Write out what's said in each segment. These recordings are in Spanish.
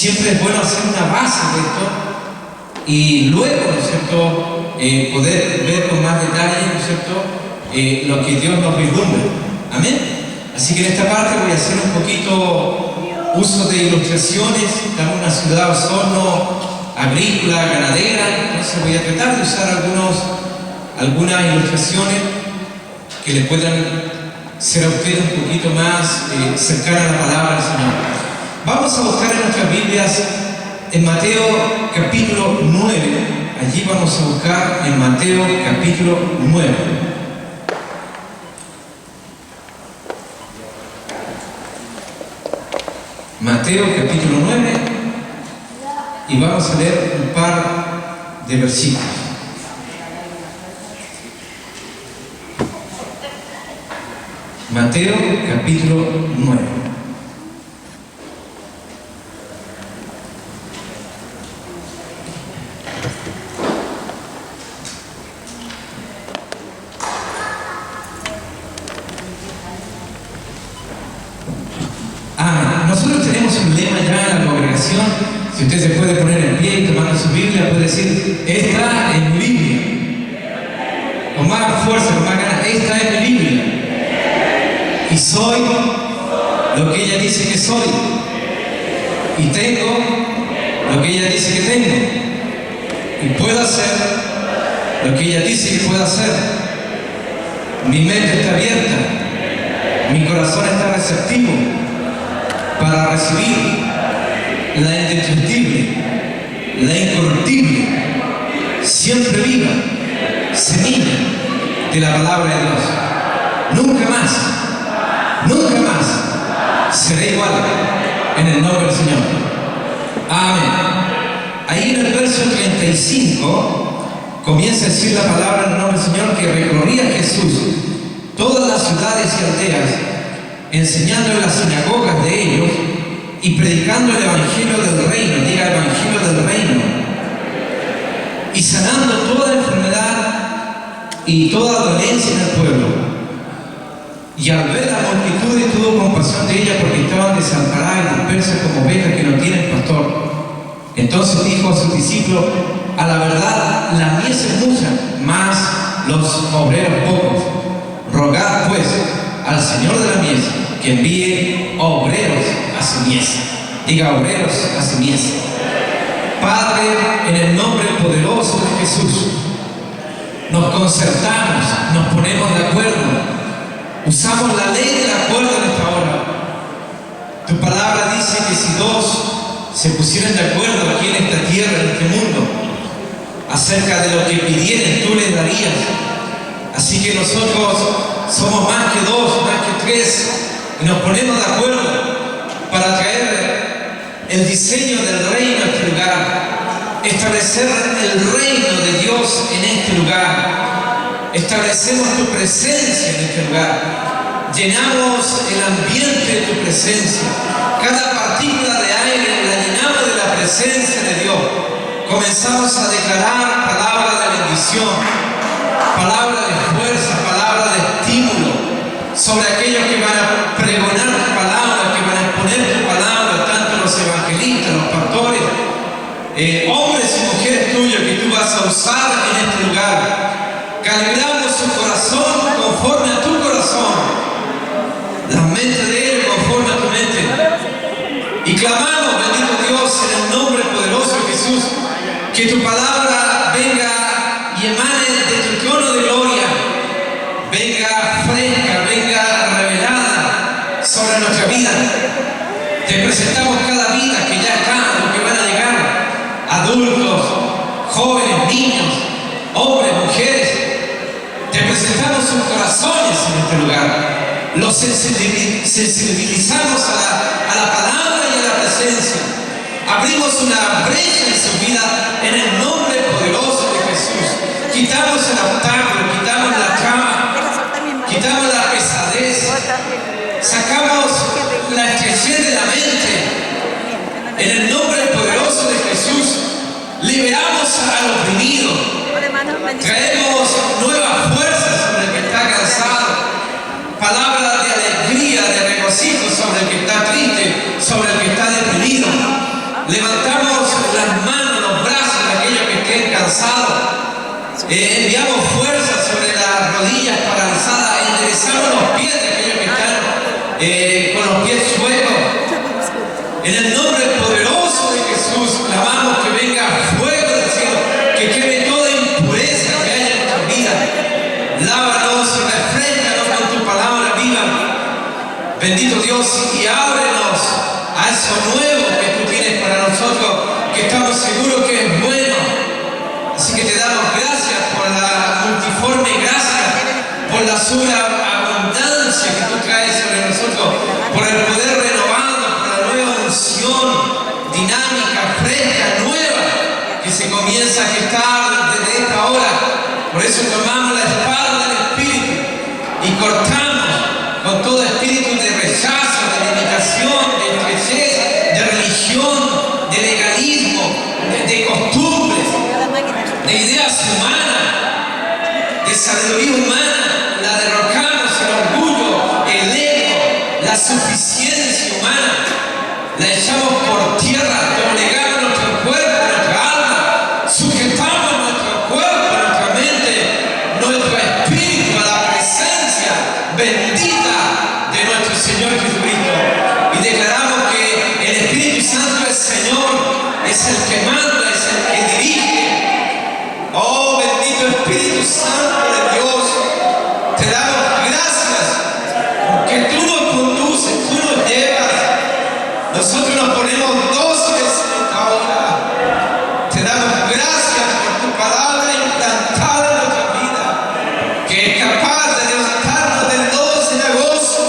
siempre es bueno hacer una base de esto y luego, ¿no es cierto?, poder ver con más detalle, ¿no es cierto?, lo que Dios nos vislumbra. Amén. Así que en esta parte voy a hacer un poquito uso de ilustraciones. Estamos en una ciudad Osorno agrícola, ganadera, entonces voy a tratar de usar algunas ilustraciones que les puedan ser a ustedes un poquito más cercanas a la palabra del Señor. Vamos a buscar en nuestras Biblias en Mateo capítulo 9. Allí vamos a buscar en Mateo capítulo 9. Mateo capítulo 9, y vamos a leer un par de versículos. Mateo capítulo 9. Nosotros tenemos un lema ya en la congregación. Si usted se puede poner en pie y tomando su Biblia, puede decir: esta es mi Biblia. Con más fuerza, con más ganas: esta es mi Biblia. Y soy lo que ella dice que soy. Y tengo lo que ella dice que tengo. Y puedo hacer lo que ella dice que puedo hacer. Mi mente está abierta. Mi corazón está receptivo para recibir la indestructible, la incorruptible, siempre viva semilla de la palabra de Dios. Nunca más seré igual en el nombre del Señor. Amén. Ahí en el verso 35 comienza a decir la palabra en el nombre del Señor que recorría Jesús todas las ciudades y aldeas, enseñando en las sinagogas de ellos y predicando el evangelio del reino, diga evangelio del reino, y sanando toda enfermedad y toda dolencia en el pueblo. Y al ver la multitud tuvo compasión de ella, porque estaban desamparadas y dispersas como ovejas que no tienen pastor. Entonces dijo a sus discípulos: a la verdad la mies es mucha, mas los obreros pocos. Rogad pues al Señor de la mies que envíe obreros a su mies. Diga: obreros a su mies. Padre, en el nombre poderoso de Jesús, nos concertamos, nos ponemos de acuerdo, usamos la ley del acuerdo en esta hora. Tu palabra dice que si dos se pusieran de acuerdo aquí en esta tierra, en este mundo, acerca de lo que pidieren, tú les darías. Así que nosotros somos más que dos, más que tres, y nos ponemos de acuerdo para traer el diseño del reino a este lugar, establecer el reino de Dios en este lugar. Establecemos tu presencia en este lugar, llenamos el ambiente de tu presencia, cada partícula de aire la llenamos de la presencia de Dios. Comenzamos a declarar palabra de bendición, palabra de fuerza, palabra de estímulo sobre aquellos que van a pregonar tu palabra, que van a exponer tu palabra, tanto los evangelistas, los pastores, hombres y mujeres tuyos que tú vas a usar en este lugar. Calibramos su corazón conforme a tu corazón, la mente de él conforme a tu mente, y clamamos, bendito Dios, en el nombre poderoso de Jesús, que tu palabra venga y emane de tu trono de gloria, venga fresca, venga revelada sobre nuestra vida. Te presentamos cada vida que ya está, los que van a llegar, adultos, jóvenes, niños, hombres, mujeres. Te presentamos sus corazones en este lugar. Los sensibilizamos a la palabra y a la presencia. Abrimos una brecha en su vida en el nombre poderoso de Jesús. Quitamos el obstáculo, quitamos la trama, quitamos la pesadez, sacamos la estrechez de la mente. En el nombre poderoso de Jesús, liberamos al oprimido. Traemos nuevas fuerzas sobre el que está cansado, palabra de alegría, de regocijo sobre el que está triste, sobre el que está deprimido. Enviamos fuerza sobre las rodillas paralizadas, enderezamos los pies de aquellos que están con los pies suecos. En el nombre poderoso de Jesús, clamamos que venga fuego del cielo, que queme toda impureza que haya en nuestra vida. Lávanos, refrescanos con tu palabra viva. Bendito Dios, y ábrenos a eso nuevo que tú tienes para nosotros, que estamos seguros que es bueno. Así que te damos gracias por la multiforme gracia, por la sobreabundancia que tú traes sobre nosotros, por el poder renovado, por la nueva unción dinámica, fresca, nueva, que se comienza a gestar desde esta hora. Por eso tomamos la espada del Espíritu y cortamos con todo espíritu de rechazo, de limitación, de estrechez, de religión, de legalismo, de costumbres, de ideas humanas, de sabiduría humana. La derrocamos, el orgullo, el ego, la suficiencia humana, la echamos por tierra, doblegamos nuestro cuerpo, nuestra alma, sujetamos nuestro cuerpo, nuestra mente, nuestro espíritu a la presencia bendita de nuestro Señor Jesucristo, y declaramos que el Espíritu Santo es Señor, es el que manda, es el que dirige. Oh, bendito Espíritu Santo de Dios, te damos gracias porque tú nos conduces, tú nos llevas. Nosotros nos ponemos dóciles en esta hora. Te damos gracias por tu palabra implantada en nuestra vida, que es capaz de levantarnos del 12 de agosto,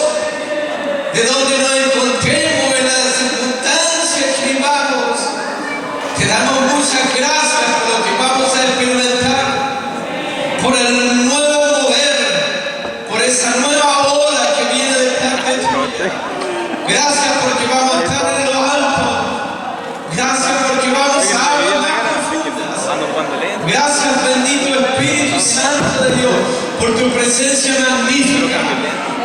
de donde nos encontremos en las circunstancias que vivamos. Te damos muchas gracias por lo que vamos a experimentar, por el nuevo mover, por esa nueva ola que viene de parte tuya. Gracias porque vamos a estar en lo alto. Gracias porque vamos a hablar profundas. Gracias, bendito Espíritu Santo de Dios, por tu presencia magnífica,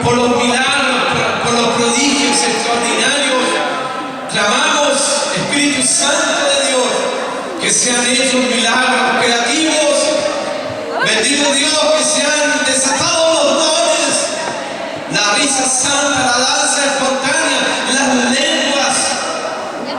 por los milagros, por los prodigios extraordinarios. Clamamos, Espíritu Santo de Dios, que sean hechos milagros creativos. Bendito Dios, que sean desatados los dones, la risa santa, la danza espontánea, las lenguas,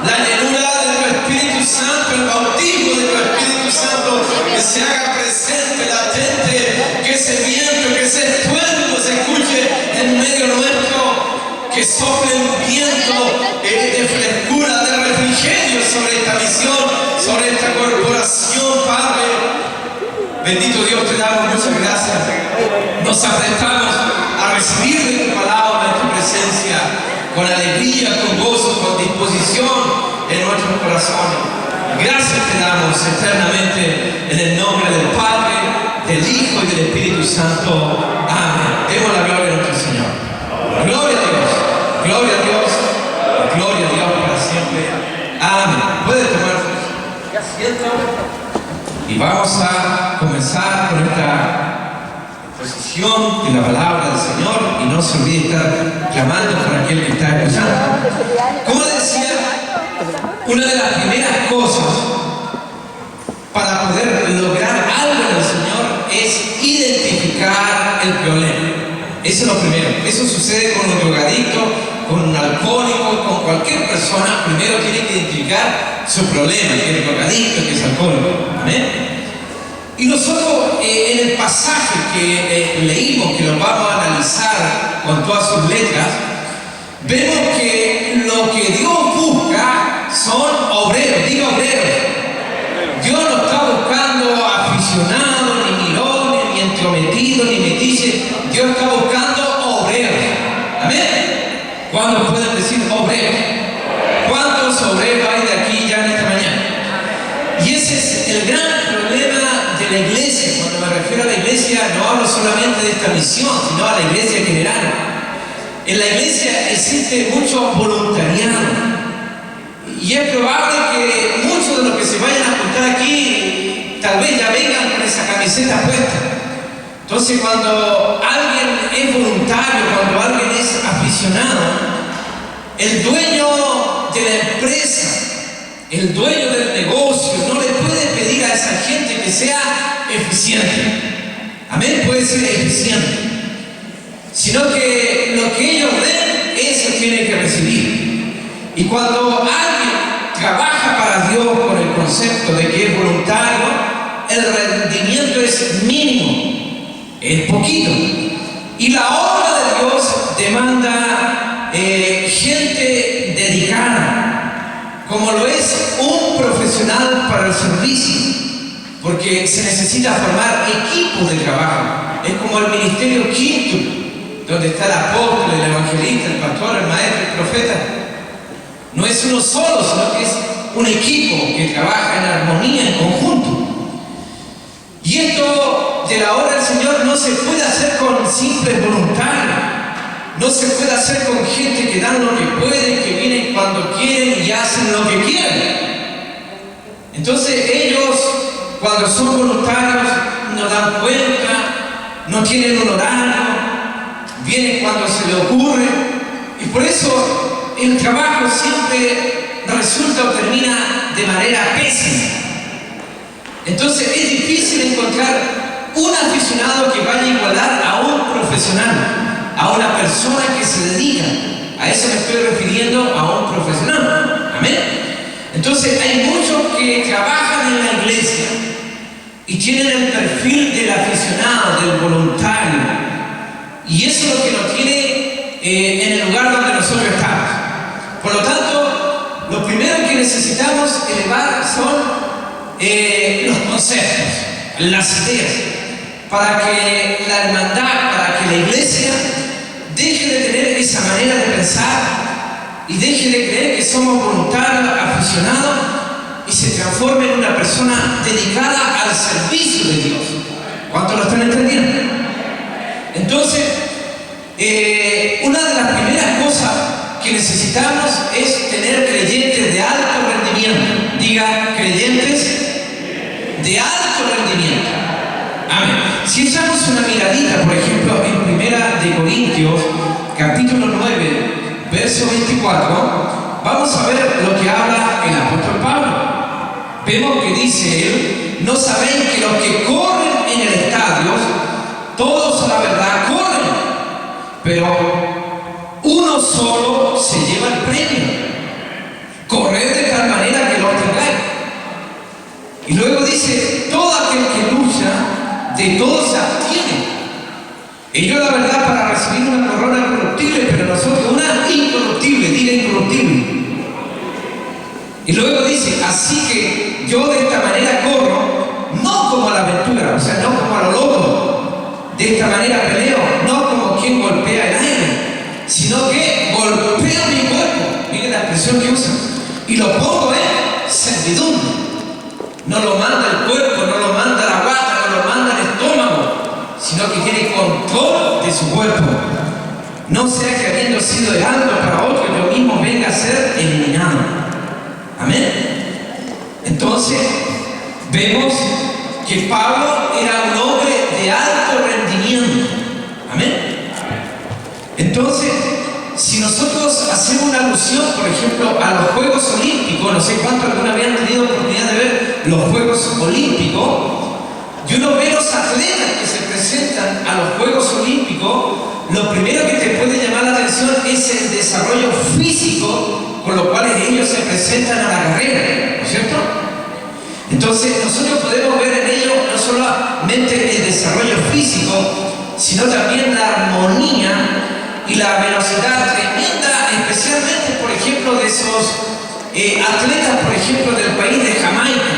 la llenura de tu Espíritu Santo, el bautismo de tu Espíritu Santo, que se haga presente, latente, que ese viento, que ese estruendo se escuche en medio nuestro, que sople un viento de frescura, de refrigerio sobre esta misión, sobre esta corporación, Padre. Bendito Dios, te damos muchas gracias. Nos aprestamos a recibir de tu palabra, de tu presencia, con alegría, con gozo, con disposición en nuestros corazones. Gracias te damos eternamente en el nombre del Padre, del Hijo y del Espíritu Santo. Amén. Demos la gloria a nuestro Señor. Gloria a Dios, gloria a Dios, gloria a Dios para siempre. Amén. Puede tomar asiento. Y vamos a comenzar con esta exposición de la palabra del Señor, y no se olvide estar clamando por aquel que está escuchando. Como decía, una de las primeras cosas para poder lograr algo en el Señor es identificar el problema. Eso es lo primero. Eso sucede con un drogadicto, con un alcohólico, con cualquier persona. Primero tiene que identificar su problema, que es drogadicto, que es alcohólico. Amén. Y nosotros en el pasaje que leímos, que lo vamos a analizar con todas sus letras, vemos que lo que Dios busca son obreros. Diga obreros. Dios no está buscando aficionados, ni mirones, ni entrometidos, ni metiches. Dios está buscando obreros. Amén. ¿Cuántos pueden decir obreros? ¿Cuántos obreros hay de aquí ya en esta mañana? Y ese es el gran problema de la iglesia. Cuando me refiero a la iglesia, no hablo solamente de esta misión, sino a la iglesia en general. En la iglesia existe mucho voluntariado. Y es probable que muchos de los que se vayan a juntar aquí, tal vez ya vengan con esa camiseta puesta. Entonces, cuando alguien es voluntario, cuando alguien es aficionado, el dueño de la empresa, el dueño del negocio, no le puede pedir a esa gente que sea eficiente. Amén, puede ser eficiente. Sino que lo que ellos den, eso tiene que recibir. Y cuando alguien trabaja para Dios con el concepto de que es voluntario, el rendimiento es mínimo, es poquito. Y la obra de Dios demanda gente dedicada, como lo es un profesional para el servicio, porque se necesita formar equipos de trabajo. Es como el ministerio quinto, donde está el apóstol, el evangelista, el pastor, el maestro, el profeta. No es uno solo, sino que es un equipo que trabaja en armonía, en conjunto. Y esto de la obra del Señor no se puede hacer con simples voluntarios. No se puede hacer con gente que dan lo que pueden, que vienen cuando quieren y hacen lo que quieren. Entonces ellos, cuando son voluntarios, no dan cuenta, no tienen un horario, vienen cuando se le ocurre, y por eso el trabajo siempre resulta o termina de manera pésima. Entonces es difícil encontrar un aficionado que vaya a igualar a un profesional, a una persona que se dedica. A eso me estoy refiriendo, a un profesional. Amén. Entonces hay muchos que trabajan en la iglesia y tienen el perfil del aficionado, del voluntario. Y eso es lo que nos tiene en el lugar donde nosotros estamos. Por lo tanto, lo primero que necesitamos elevar son los conceptos, las ideas, para que la hermandad, para que la iglesia deje de tener esa manera de pensar y deje de creer que somos voluntarios, aficionados, y se transforme en una persona dedicada al servicio de Dios. ¿Cuántos lo están entendiendo? Entonces, una de las primeras cosas que necesitamos es tener creyentes de alto rendimiento. Diga, creyentes de alto rendimiento. Amén. Si echamos una miradita, por ejemplo, en Primera de Corintios, capítulo 9, verso 24, vamos a ver lo que habla el apóstol Pablo. Vemos que dice él: ¿no sabéis que los que corren en el estadio, todos a la verdad corren, pero uno solo se lleva el premio? Corred de tal manera que lo obtengáis. Y luego dice: todo aquel que lucha, de todo se abstiene. Ellos la verdad para recibir una corona corruptible, pero nosotros una incorruptible. Diga incorruptible. Y luego dice: así que yo de esta manera corro, no como a la aventura, o sea, no como a lo loco. De esta manera peleo, no como quien golpea el aire, sino que golpeo mi cuerpo. Miren la expresión que usa. Y lo pongo en servidumbre. No lo manda el cuerpo, no lo manda la guata, no lo manda el estómago, sino que tiene control de su cuerpo. No sea que habiendo sido de algo para otro, yo mismo venga a ser eliminado. Amén. Entonces, vemos que Pablo era un hombre de alto rendimiento. Amén. Entonces, si nosotros hacemos una alusión, por ejemplo, a los Juegos Olímpicos, no sé cuántos alguna vez han tenido oportunidad de ver los Juegos Olímpicos, y uno ve los atletas que se presentan a los Juegos Olímpicos, lo primero que te puede llamar la atención es el desarrollo físico con lo cual ellos se presentan a la carrera, ¿no es cierto? Entonces nosotros podemos ver en ellos no solamente el desarrollo físico, sino también la armonía y la velocidad tremenda, especialmente, por ejemplo, de esos atletas, por ejemplo, del país de Jamaica.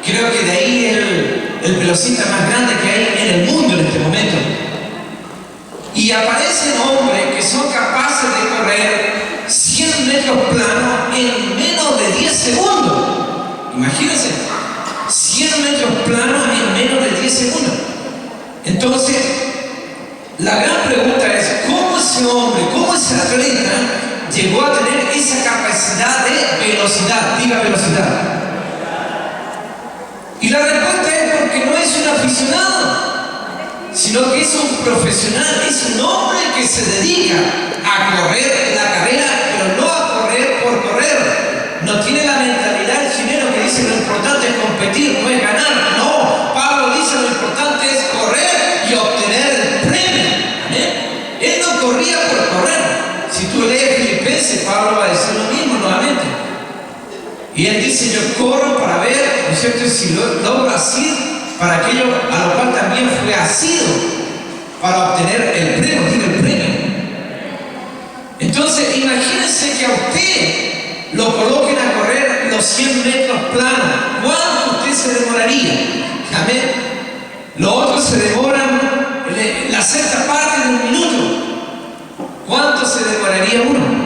Creo que de ahí el velocista más grande que hay en el mundo en este momento. Y aparecen hombres que son capaces de correr 100 metros planos en menos de 10 segundos. Imagínense, 100 metros planos en menos de 10 segundos. Entonces, la gran pregunta es: ¿cómo ese hombre, cómo ese atleta llegó a tener esa capacidad de velocidad? Diga velocidad. Y la respuesta es porque no es un aficionado, sino que es un profesional, es un hombre que se dedica a correr la carrera, pero no a correr por correr. No tiene la mentalidad del chileno que dice: lo importante es competir, no es ganar. No, Pablo dice: Filipenses, Pablo va a decir lo mismo nuevamente. Y él dice, yo corro para ver, ¿no es cierto?, si logro asir para aquello a lo cual también fue asido, para obtener el premio, diga el premio. Entonces, imagínense que a usted lo coloquen a correr los 100 metros planos. ¿Cuánto usted se demoraría? Amén. Los otros se demoran la sexta parte de un minuto. ¿Cuánto se demoraría uno?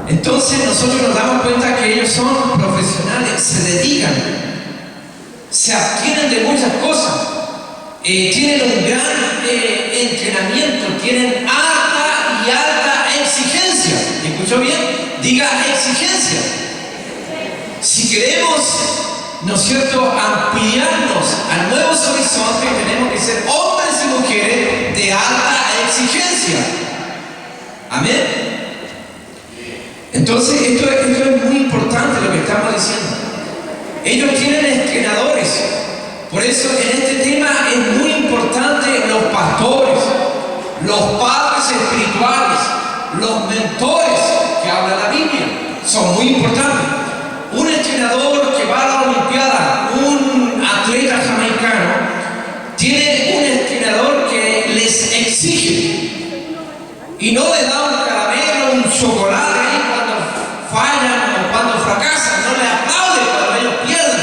Entonces nosotros nos damos cuenta que ellos son profesionales, se dedican, se abstienen de muchas cosas, tienen un gran entrenamiento, tienen alta y alta exigencia. ¿Escuchó bien? Diga exigencia. Si queremos, ¿no es cierto?, ampliarnos a nuevos horizontes, tenemos que ser hombres y mujeres de alta exigencia. Amén. Entonces, esto es muy importante lo que estamos diciendo. Ellos tienen entrenadores. Por eso, en este tema es muy importante los pastores, los padres espirituales, los mentores que habla la Biblia. Son muy importantes. Un entrenador que va a la Olimpiada, un atleta jamaicano, tiene un entrenador que les exige y no les da un caramelo, un chocolate cuando fallan o cuando fracasan, no les aplaude cuando ellos pierden,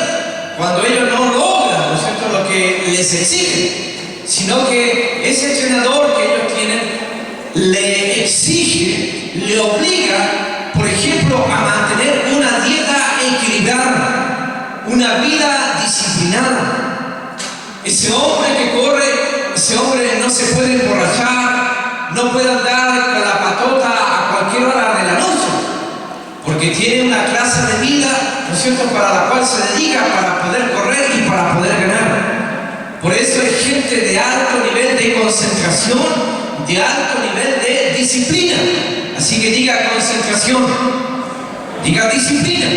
cuando ellos no logran, ¿no es cierto?, lo que les exigen, sino que ese entrenador que ellos tienen le exige, le obliga, por ejemplo, a mantener una dieta equilibrada, una vida disciplinada. Ese hombre que corre, ese hombre no se puede emborrachar, no puede andar con la patota a cualquier hora de la noche, porque tiene una clase de vida, ¿no es cierto?, para la cual se dedica para poder correr y para poder ganar. Por eso es gente de alto nivel de concentración, de alto nivel de disciplina. Así que diga concentración, diga disciplina.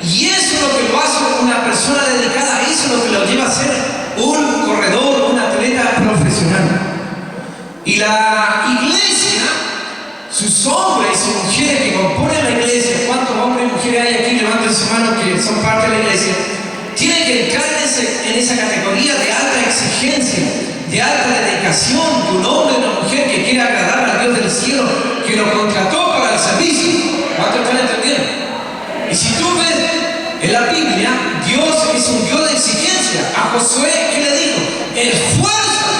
Y eso es lo que lo hace una persona dedicada, eso es lo que lo lleva a ser un corredor, un atleta profesional. Y la iglesia, sus hombres y mujeres que componen la iglesia, ¿cuántos hombres y mujeres hay aquí? Levanten su mano que son parte de la iglesia. Tienen que entrar en esa categoría de alta exigencia, de alta dedicación, de un hombre y una mujer que quiere agradar al Dios del cielo, que lo contrató para el servicio. ¿Cuántos están entendiendo? Y si tú ves en la Biblia, Dios es un Dios de exigencia. A Josué, ¿qué le dijo? Esfuérzate.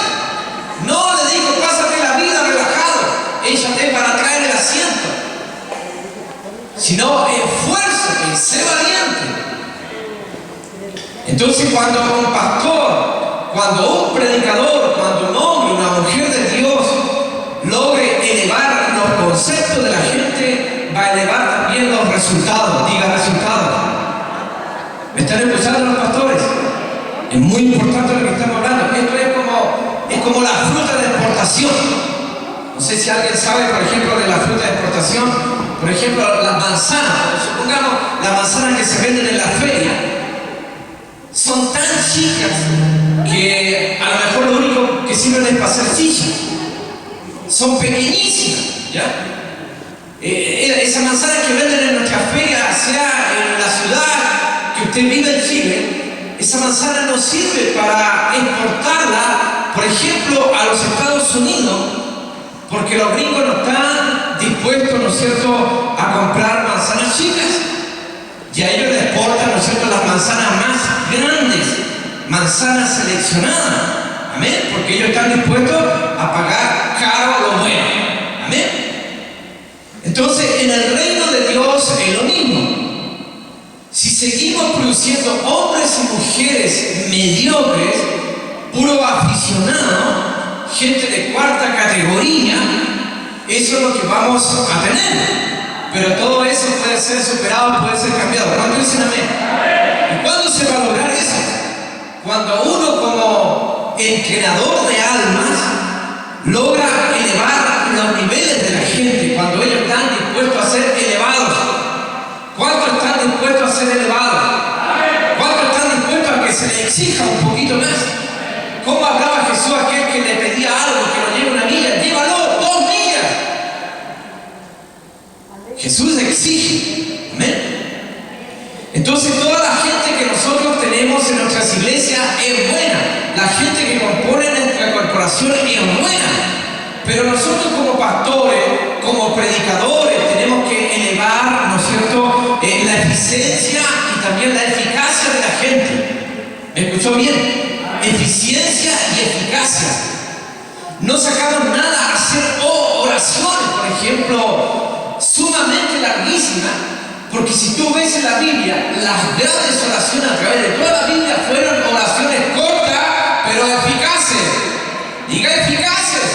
No le dijo, pásate la vida relajado, échate para traer el asiento. Sino, esfuérzate, sé valiente. Entonces, cuando un pastor, cuando un predicador, cuando un hombre, una mujer de Dios logre elevar los conceptos de la gente, va a elevar también los resultados. Diga resultados. ¿Me están escuchando los pastores? Es muy importante lo que estamos hablando. Esto es como la fruta de exportación. No sé si alguien sabe, por ejemplo, de la fruta de exportación. Por ejemplo, las manzanas. Supongamos las manzanas que se venden en la feria. Son tan chicas que a lo mejor lo único que sirven es para hacer chicha. Son pequeñísimas, ¿ya? Esas manzanas que venden en nuestra feria, sea en la ciudad que usted vive en Chile, esa manzana no sirve para exportarla, por ejemplo, a los Estados Unidos, porque los gringos no están dispuestos, ¿no es cierto?, a comprar manzanas chicas. Y a ellos les exportan, ¿no es cierto?, las manzanas más grandes, manzanas seleccionadas. Amén. Porque ellos están dispuestos a pagar caro lo bueno. Amén. Entonces, en el reino de Dios es lo mismo. Si seguimos produciendo hombres y mujeres mediocres, puro aficionado, gente de cuarta categoría, eso es lo que vamos a tener. Pero todo eso puede ser superado, puede ser cambiado. ¿Cuánto dicen amén? ¿Y cuándo se va a lograr eso? Cuando uno como entrenador de almas logra elevar los niveles de la gente, cuando ellos están dispuestos a ser elevados. ¿Cuántos están dispuestos a ser elevados? ¿Cuántos están dispuestos a que se les exija un poquito más? ¿Cómo hablaba Jesús a aquel que le pedía algo, que lo lleve una milla? Llévalo 2 millas. exige. Amén. Entonces toda la gente que nosotros tenemos en nuestras iglesias es buena. La gente que compone nuestra corporación es buena. Pero nosotros como pastores, como predicadores, tenemos que elevar, ¿no es cierto?, la eficiencia y también la eficacia de la gente. ¿Me escuchó bien? Eficiencia y eficacia. No sacamos nada a hacer oraciones, por ejemplo, sumamente larguísimas, porque si tú ves en la Biblia, las grandes oraciones a través de toda la Biblia fueron oraciones cortas, pero eficaces. Diga eficaces.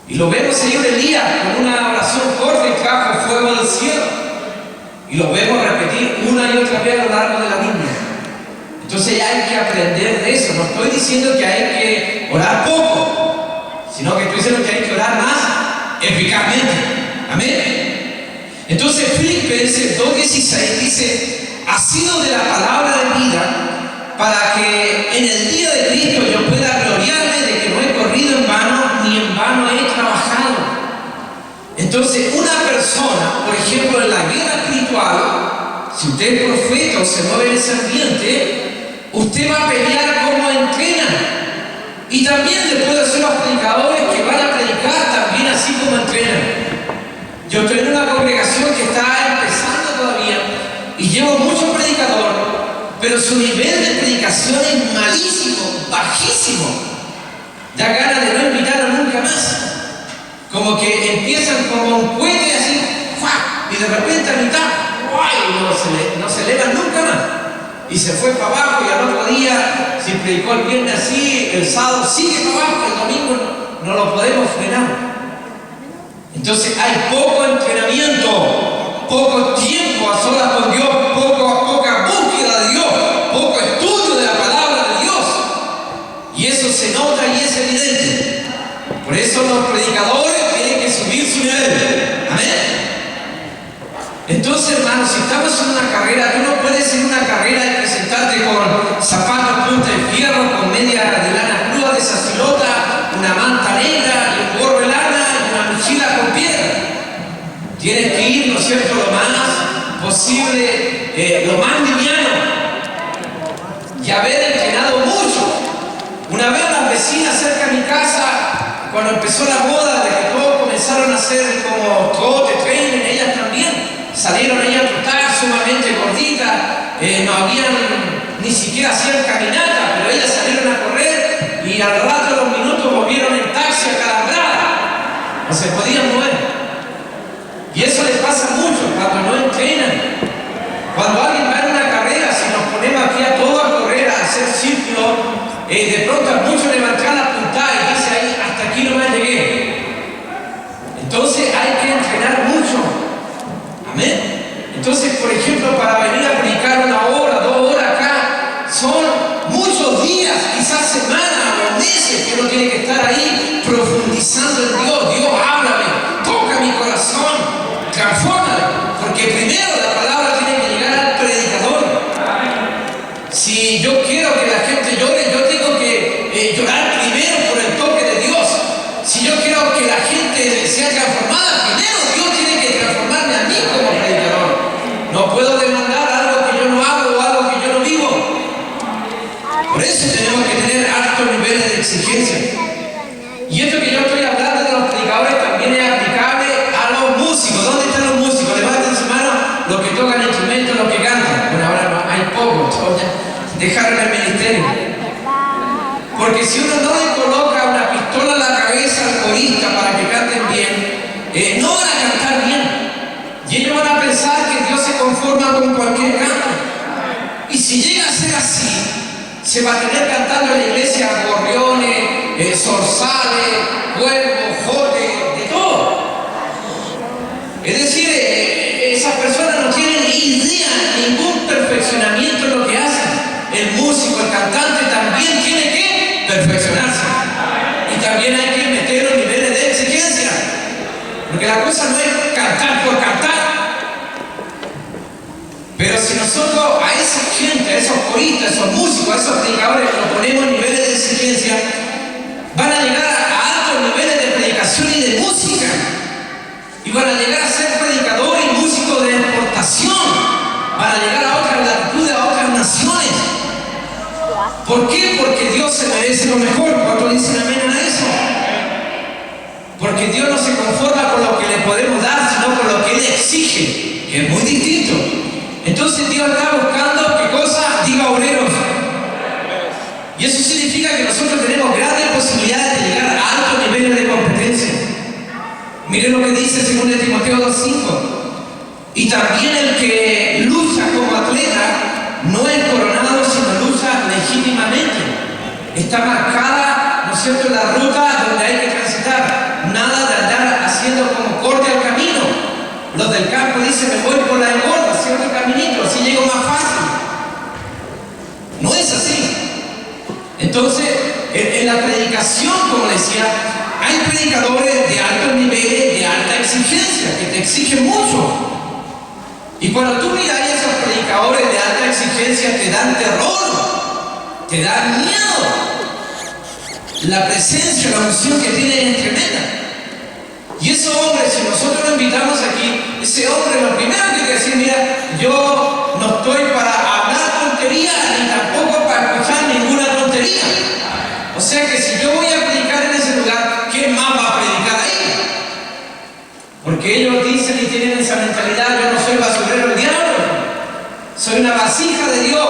Y lo vemos, Señor Elías, con una oración corta y trajo fuego del cielo. Y lo vemos repetir una y otra vez a lo largo de la Biblia. Entonces ya hay que aprender de eso. No estoy diciendo que hay que orar poco, sino que estoy diciendo que hay que orar más eficazmente. Amén. Entonces Filipenses 2:16 dice: ha sido de la palabra de vida para que en el día de Cristo yo pueda gloriarme de que no he corrido en vano ni en vano he trabajado. Entonces una persona, por ejemplo, en la guerra espiritual, si usted es profeta o se mueve en ese ambiente, usted va a pelear como entrena. Y también le puedo decir a los predicadores que van a predicar también así como entrenan. Yo estoy en una congregación que está empezando todavía y llevo mucho predicador, pero su nivel de predicación es malísimo, bajísimo. Da ganas de no invitarlo nunca más. Como que empiezan como un cohete así, ¡fua! Y de repente a mitad, ¡guay! No se elevan nunca más. Y se fue para abajo, y al otro día, si predicó el viernes así, el sábado sigue para abajo, el domingo no lo podemos frenar. Entonces hay poco entrenamiento, poco tiempo a solas con Dios, poca búsqueda de Dios, poco estudio de la palabra de Dios. Y eso se nota y es evidente. Por eso los predicadores tienen que subir su nivel. Amén. Entonces, hermanos, si estamos en una carrera, tú no puedes ir en una carrera y presentarte con zapatos punta de fierro, con media de lana cruda de sacilota, una manta negra y un gorro de lana y una mochila con piedra. Tienes que ir, ¿no es cierto?, lo más posible, lo más liviano, y haber entrenado mucho. Una vez las vecinas cerca de mi casa, cuando empezó la moda de que todos comenzaron a hacer como trote, training, ellas también salieron ellas a trotar sumamente gorditas, no habían, ni siquiera hacían caminata, pero ellas salieron a correr y al rato de los minutos volvieron en taxi acalambradas, no se podían mover. Y eso les pasa mucho cuando no entrenan. Cuando alguien va en una carrera, si nos ponemos aquí a todos a correr, a hacer círculos, de pronto a muchos levantar la puntada y dice ahí, hasta aquí no me llegué. Entonces hay que entrenar mucho. Amén. Entonces, por ejemplo, para venir a predicar 1 hora, 2 horas acá, son muchos días, quizás semanas o meses que uno tiene que estar ahí profundizando en Dios. Dios, háblame, toca mi corazón, transfórmame, porque primero la palabra tiene que llegar al predicador. Si yo quiero que la gente llore, yo tengo que llorar primero por el toque de Dios. Si yo quiero que la gente sea transformada, primero Dios tiene que transformarme a mí como predicador. No puedo demandar algo que yo no hago o algo que yo no vivo. Por eso tenemos que tener altos niveles de exigencia. Y esto que yo estoy hablando de los predicadores también es aplicable a los músicos. ¿Dónde están los músicos? Levanten su mano los que tocan instrumentos, los que cantan. Bueno, ahora no, hay pocos. Dejaron el ministerio. Porque si uno no le coloca una pistola en la cabeza al corista para que canten bien, no van a cantar bien. Y ellos van a pensar que Dios se conforma con cualquier canto. Y si llega a ser así, se va a tener cantando en la iglesia gorriones, zorzales, cuervos, jotes, de todo. Es decir, esas personas no tienen idea, ningún perfeccionamiento en lo que hacen. El músico, el cantante también tiene que perfeccionarse. Y también hay que meter los niveles de exigencia. Porque la cosa no es cantar por cantar. Pero si nosotros a esa gente, a esos coristas, a esos músicos, a esos predicadores los ponemos en niveles de exigencia, van a llegar a altos niveles de predicación y de música. Y van a llegar a ser ¿Por qué? Porque Dios se merece lo mejor. ¿Cuántos dicen amén a eso? Porque Dios no se conforma con lo que le podemos dar, sino con lo que Él exige, que es muy distinto. Entonces Dios está buscando, ¿qué cosa? Diga obreros. Y eso significa que nosotros tenemos grandes posibilidades de llegar a altos niveles de competencia. Miren lo que dice 2 Timoteo 2:5. Y también el que lucha como atleta no es coronado, sino lucha legítimamente. Está marcada, ¿no es cierto?, la ruta donde hay que transitar. Nada de andar haciendo como corte al camino. Los del campo dicen, me voy por la engorda, hacia otro caminito, así llego más fácil. No es así. Entonces, en la predicación, como decía, hay predicadores de altos niveles, de alta exigencia, que te exigen mucho. Y cuando tú miras a esos predicadores de alta exigencia, te dan terror, te dan miedo. La presencia, la unción que tienen es tremenda. Y ese hombre, si nosotros lo invitamos aquí, ese hombre lo primero que hay que decir, mira, yo no estoy para hablar tonterías ni tampoco para escuchar ninguna tontería. O sea que si yo voy a predicar en ese lugar, ¿quién más va a predicar ahí? Porque ellos dicen y tienen esa mentalidad, yo no soy basurero del diablo, soy una vasija de Dios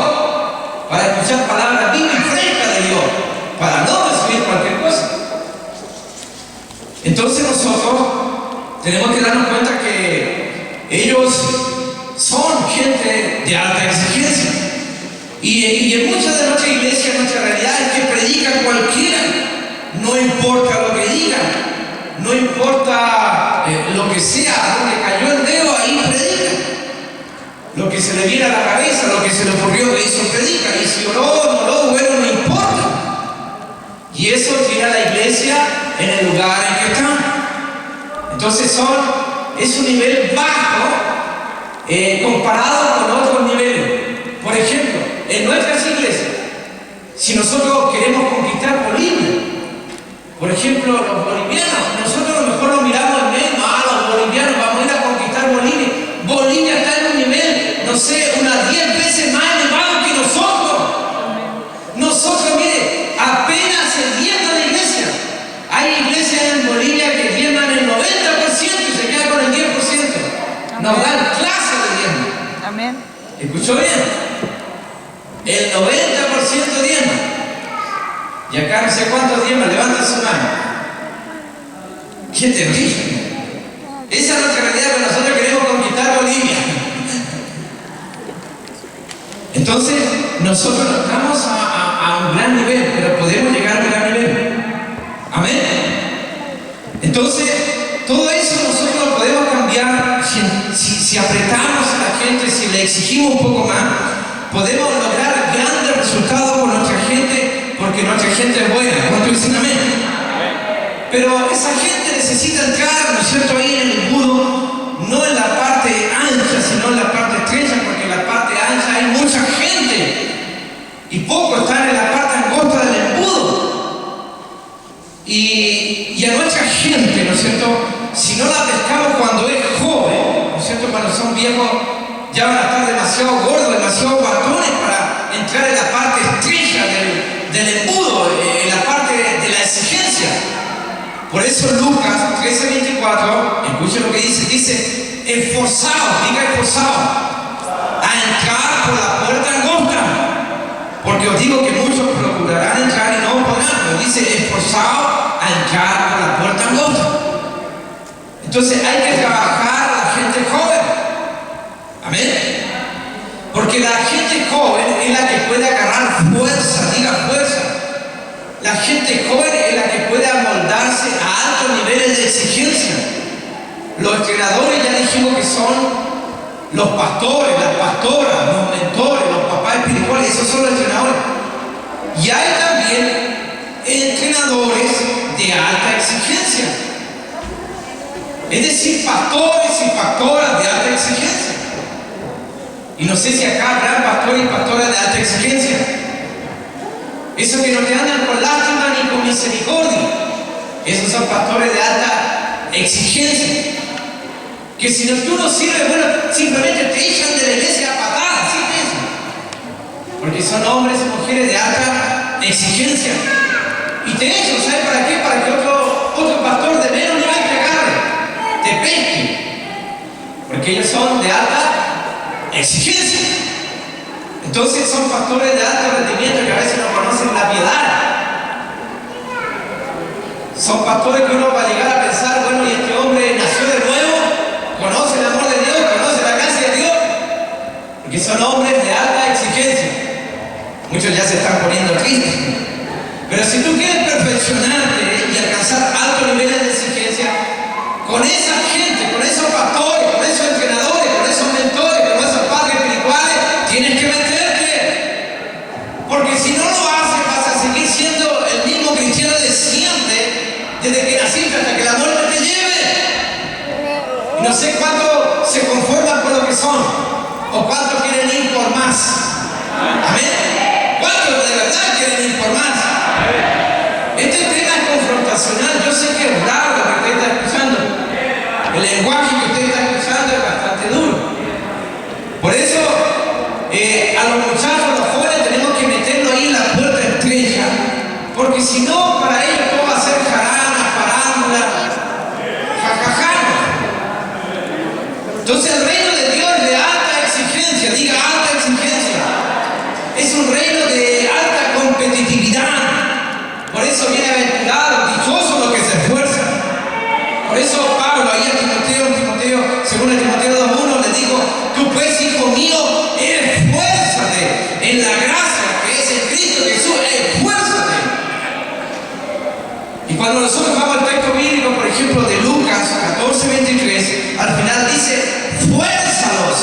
para escuchar palabras vivas y frescas de Dios, para no recibir cualquier cosa. Entonces nosotros tenemos que darnos cuenta que ellos son gente de alta exigencia. Y en muchas de nuestras iglesias, nuestra realidad es que predican cualquiera, no importa lo que digan. No importa lo que sea, donde cayó el dedo, ahí predica. Lo que se le viene a la cabeza, lo que se le ocurrió, eso predica. Y si oró, no oró, bueno, no importa. Y eso tiene a la iglesia en el lugar en que están. Entonces es un nivel bajo comparado con otros niveles. Por ejemplo, en nuestras iglesias, si nosotros queremos conquistar Bolivia, por ejemplo, los bolivianos, nosotros a lo mejor nos miramos en medio, los bolivianos vamos a ir a conquistar Bolivia. Bolivia está en un nivel, no sé, unas 10 veces más elevado que nosotros. Nosotros, mire, apenas se diezma la iglesia. Hay iglesias en Bolivia que diezman el 90% y se quedan con el 10%. Nos dan clases de diezmo. Amén. ¿Escuchó bien? El 90% diezma. Y acá no sé cuántos diezmas, levanten su mano. ¡Qué terrible! Esa es nuestra realidad, pero nosotros queremos conquistar Bolivia. Entonces, nosotros no estamos a un gran nivel, pero podemos llegar a un gran nivel. Amén. Entonces, todo eso nosotros lo podemos cambiar si apretamos a la gente, si le exigimos un poco más, podemos lograr grandes resultados con nuestra gente, porque nuestra gente es buena. ¿Cuántos dicen amén? Pero esa gente necesita entrar, ¿no es cierto?, ahí en el embudo, no en la parte ancha, sino en la parte estrecha, porque en la parte ancha hay mucha gente y pocos están en la parte angosta del embudo. Y a nuestra gente, ¿no es cierto?, si no la pescamos cuando es joven, ¿no es cierto?, cuando son viejos, ya van a estar demasiado gordos, demasiado batones para entrar en la parte estrecha del embudo, en la parte de la exigencia. Por eso Lucas 13:24, escuchen lo que dice, esforzados, diga esforzados, a entrar por la puerta angosta, porque os digo que muchos procurarán entrar y no podrán, pero dice esforzados a entrar por la puerta angosta. Entonces hay que trabajar a la gente joven, amén, porque la gente joven es la que puede agarrar fuerza, diga fuerza. La gente joven es la que puede amoldarse a altos niveles de exigencia. Los entrenadores ya dijimos que son los pastores, las pastoras, los mentores, los papás espirituales, esos son los entrenadores. Y hay también entrenadores de alta exigencia. Es decir, pastores y pastoras de alta exigencia. Y no sé si acá habrá pastores y pastoras de alta exigencia. Esos que no te andan con lástima ni con misericordia. Esos son pastores de alta exigencia. Que si tú no sirves, bueno, simplemente te echan de la iglesia a patadas, ¿sí? Porque son hombres y mujeres de alta exigencia. Y te echan, ¿sabes para qué? Para que otro pastor de menos nivel te agarre, te pesque. Porque ellos son de alta exigencia. Entonces son pastores de alto rendimiento que a veces no conocen la piedad. Son pastores que uno va a llegar a pensar, bueno, y este hombre nació de nuevo, conoce el amor de Dios, conoce la gracia de Dios. Porque son hombres de alta exigencia. Muchos ya se están poniendo tristes. Pero si tú quieres perfeccionarte y alcanzar altos niveles de exigencia, con esa gente, con esos pastores, con esos entrenadores, con esos mentores, con esos padres espirituales, tienes que meterte. Porque si no lo haces, vas a seguir siendo el mismo cristiano de siempre, desde que naciste hasta que la muerte te lleve. Y no sé cuántos se conforman con lo que son, o cuántos quieren ir por más. Amén. ¿Cuántos de verdad quieren ir por más? Este tema es confrontacional. Yo sé que es bravo lo que usted está escuchando. El lenguaje que usted está escuchando es bastante duro. Por eso, a los muchachos, a los jóvenes, tenemos que meterlo ahí en la puerta estrecha. Porque si no, para ellos todo va a ser jarana, farándula, jajajano. Entonces, el reino de Dios es de alta exigencia. Diga alta exigencia. Es un reino de alta competitividad. Por eso bienaventurados, dichosos los que se esfuerzan. Por eso Pablo ahí a Timoteo, según el Timoteo 2:1, le dijo: tú pues, hijo mío, esfuérzate en la gracia que es en Cristo Jesús, esfuérzate. Y cuando nosotros vamos al texto bíblico, por ejemplo, de Lucas 14:23, al final dice: fuérzalos.